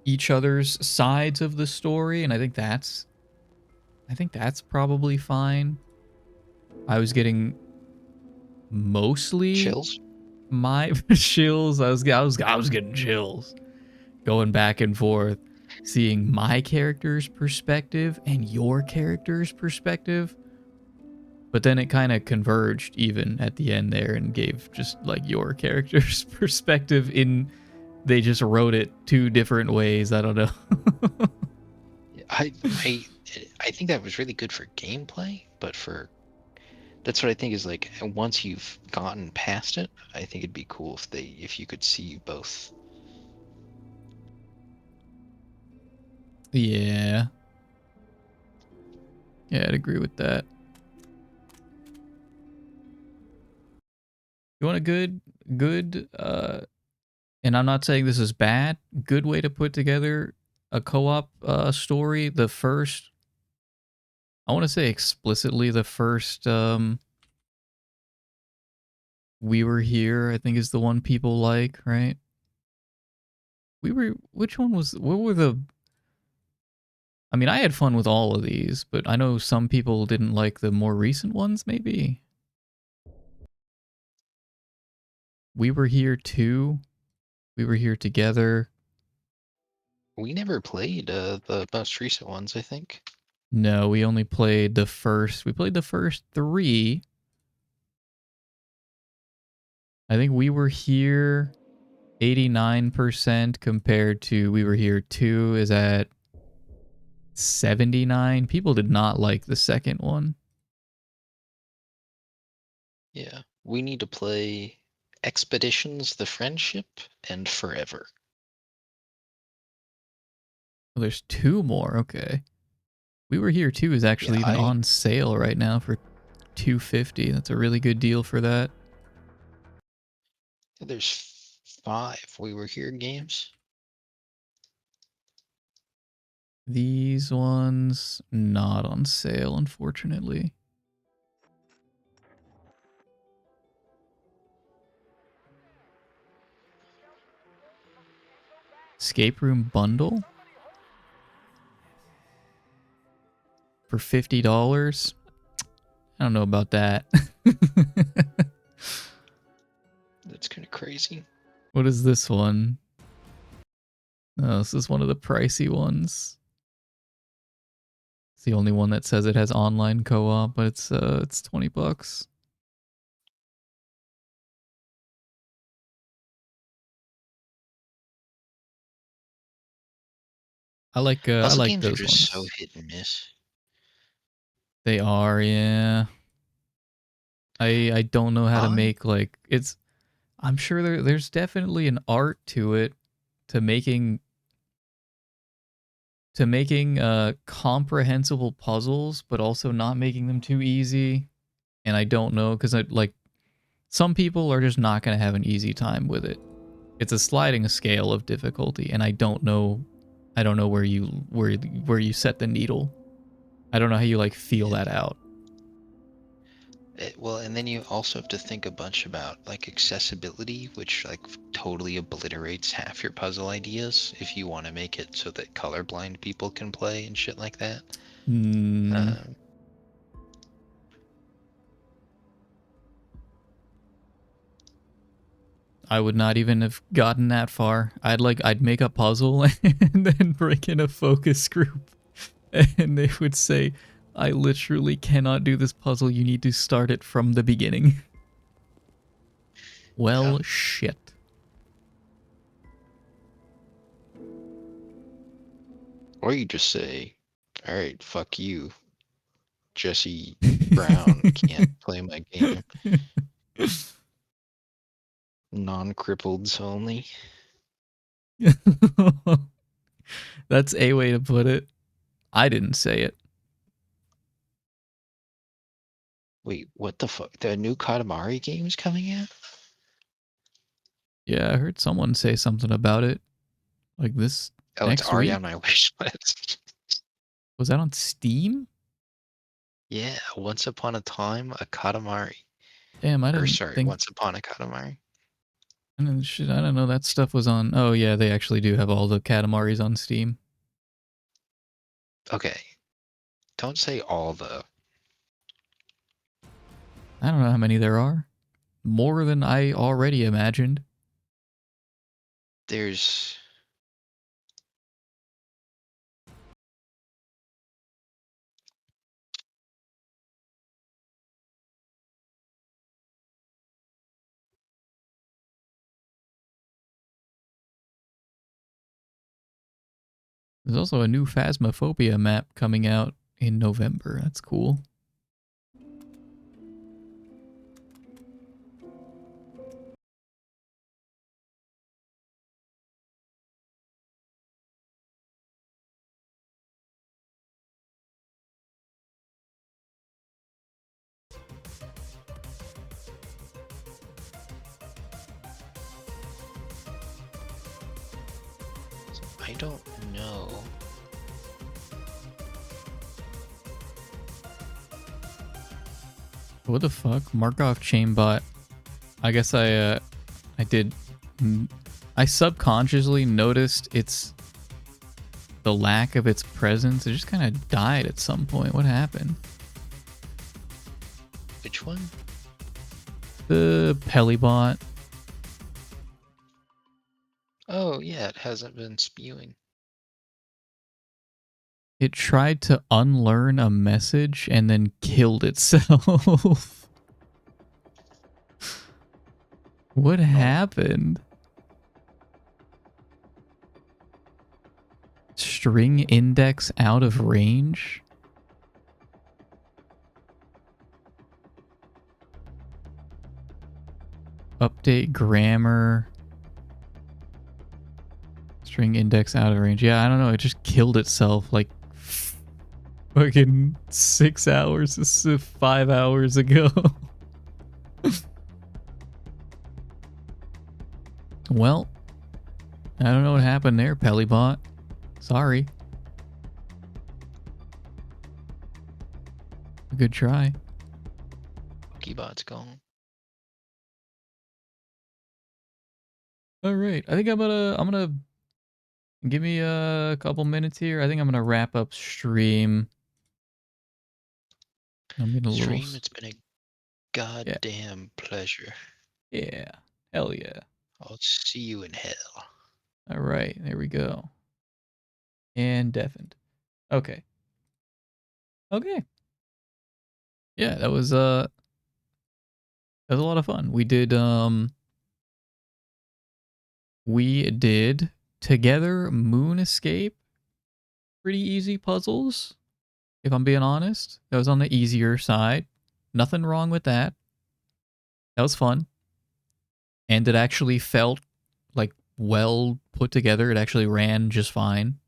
each other's sides of the story, and I think that's probably fine. I was getting mostly Chills? my chills. I was getting chills going back and forth, seeing my character's perspective and your character's perspective. But then it kind of converged even at the end there and gave just like your character's perspective in, they just wrote it two different ways. I don't know. I I I think that was really good for gameplay, but for that's what I think is like once you've gotten past it, I think it'd be cool if you could see both. Yeah. Yeah, I'd agree with that. You want a good, and I'm not saying this is bad, good way to put together a co-op story. The first, I want to say explicitly, the first We Were Here, I think is the one people like, right? Which one was, what were the, I mean, I had fun with all of these, but I know some people didn't like the more recent ones, maybe. We Were Here too. We Were Here Together. We never played the most recent ones, I think. No, we only played the first, we played the first three. I think We Were Here. 89% compared to We Were Here 2 is at 79. People did not like the second one. Yeah. We need to play Expeditions, The Friendship, and Forever. Oh, there's 2 more. Okay. We Were Here 2 is actually even Yeah, on sale right now for $250. That's a really good deal for that. there's 5 We Were Here games. These ones not on sale, unfortunately. Escape Room Bundle for $50. I don't know about that. That's kind of crazy. What is this one? Oh, this is one of the pricey ones. It's the only one that says it has online co-op, but it's $20. I like Puzzle games are those just so ones. hit and miss. They are, yeah. I don't know how to I make like it's. I'm sure there's definitely an art to it, to making comprehensible puzzles, but also not making them too easy. And I don't know, because I like some people are just not gonna have an easy time with it. It's a sliding scale of difficulty, and I don't know where you set the needle. I don't know how you like feel Yeah. that out. Well, and then you also have to think a bunch about like accessibility, which like totally obliterates half your puzzle ideas if you want to make it so that colorblind people can play and shit like that. Hmm. Um, I would not even have gotten that far. I'd make a puzzle and then break in a focus group, and they would say, I literally cannot do this puzzle. You need to start it from the beginning. yeah. Well, shit. Or you just say, all right, fuck you. Jesse Brown can't play my game. Non-crippleds only. That's a way to put it. I didn't say it. Wait, what the fuck? The new Katamari game is coming out? Yeah, I heard someone say something about it. Like this Oh, it's next already week. on my wish list. Was that on Steam? Yeah, Once Upon a Time, a Katamari. Damn, I Or didn't sorry, think. Once Upon a Katamari. I don't know. That stuff was on. Oh yeah, they actually do have all the Katamaris on Steam. Okay, don't say all though. I don't know how many there are. More than I already imagined. There's There's also a new Phasmophobia map coming out in November. That's cool. I don't know. What the fuck? Markov Chaimbot. I guess I did. I subconsciously noticed the lack of its presence. It just kind of died at some point. What happened? Which one? The Pelibot. Oh yeah, it hasn't been spewing. It tried to unlearn a message and then killed itself. What happened? String index out of range? Update grammar. String index out of range. Yeah, I don't know. It just killed itself like fucking 6 hours, 5 hours ago. Well, I don't know what happened there, Pelibot. Sorry. Good try. Pokebot's gone. All right. I think I'm gonna give me a couple minutes here. I think I'm gonna wrap up stream. I'm getting a little. Stream, it's been a Yeah. goddamn pleasure. Yeah. Hell yeah. I'll see you in hell. All right. There we go. And deafened. Okay. Okay. Yeah, that was a lot of fun. We did together Moon Escape. Pretty easy puzzles, if I'm being honest. That was on the easier side. Nothing wrong with that. That was fun. And it actually felt like well put together. It actually ran just fine.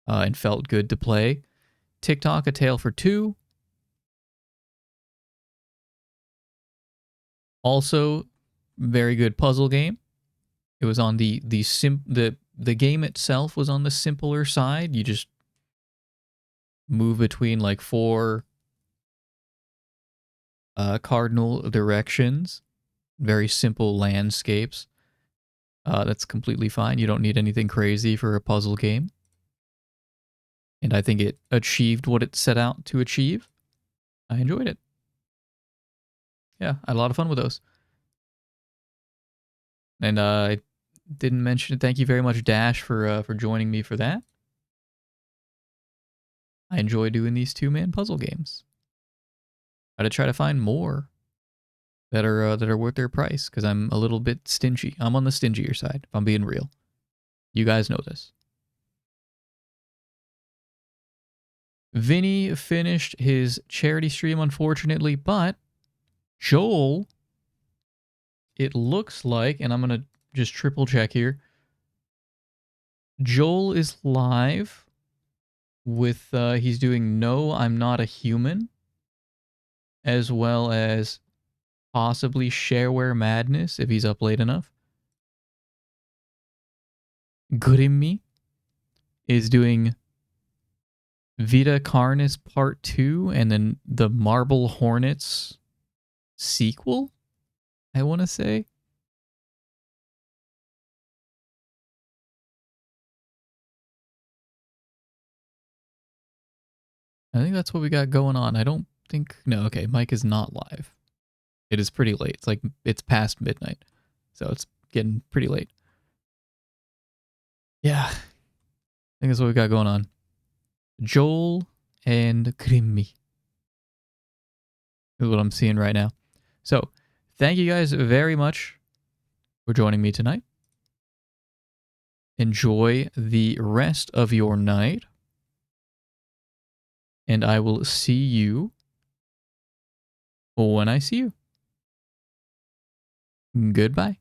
And felt good to play. TikTok, A Tale for Two. Also, very good puzzle game. It was on the game itself was on the simpler side. You just move between like 4 cardinal directions. Very simple landscapes. That's completely fine. You don't need anything crazy for a puzzle game. And I think it achieved what it set out to achieve. I enjoyed it. Yeah, I had a lot of fun with those. And I didn't mention it. Thank you very much, Dash, for joining me for that. I enjoy doing these 2-man puzzle games. I try to find more that are worth their price, because I'm a little bit stingy. I'm on the stingier side, if I'm being real. You guys know this. Vinny finished his charity stream, unfortunately, but Joel, it looks like, and I'm going to just triple check here, Joel is live with, he's doing No, I'm Not a Human, as well as possibly Shareware Madness, if he's up late enough. Grimmy is doing Vita Carnis Part 2, and then the Marble Hornets sequel, I want to say. I think that's what we got going on. I don't think... No, okay, Mike is not live. It is pretty late. It's past midnight. So it's getting pretty late. Yeah. I think that's what we got going on. Joel and Grimmy is what I'm seeing right now. So, thank you guys very much for joining me tonight. Enjoy the rest of your night. And I will see you when I see you. Goodbye.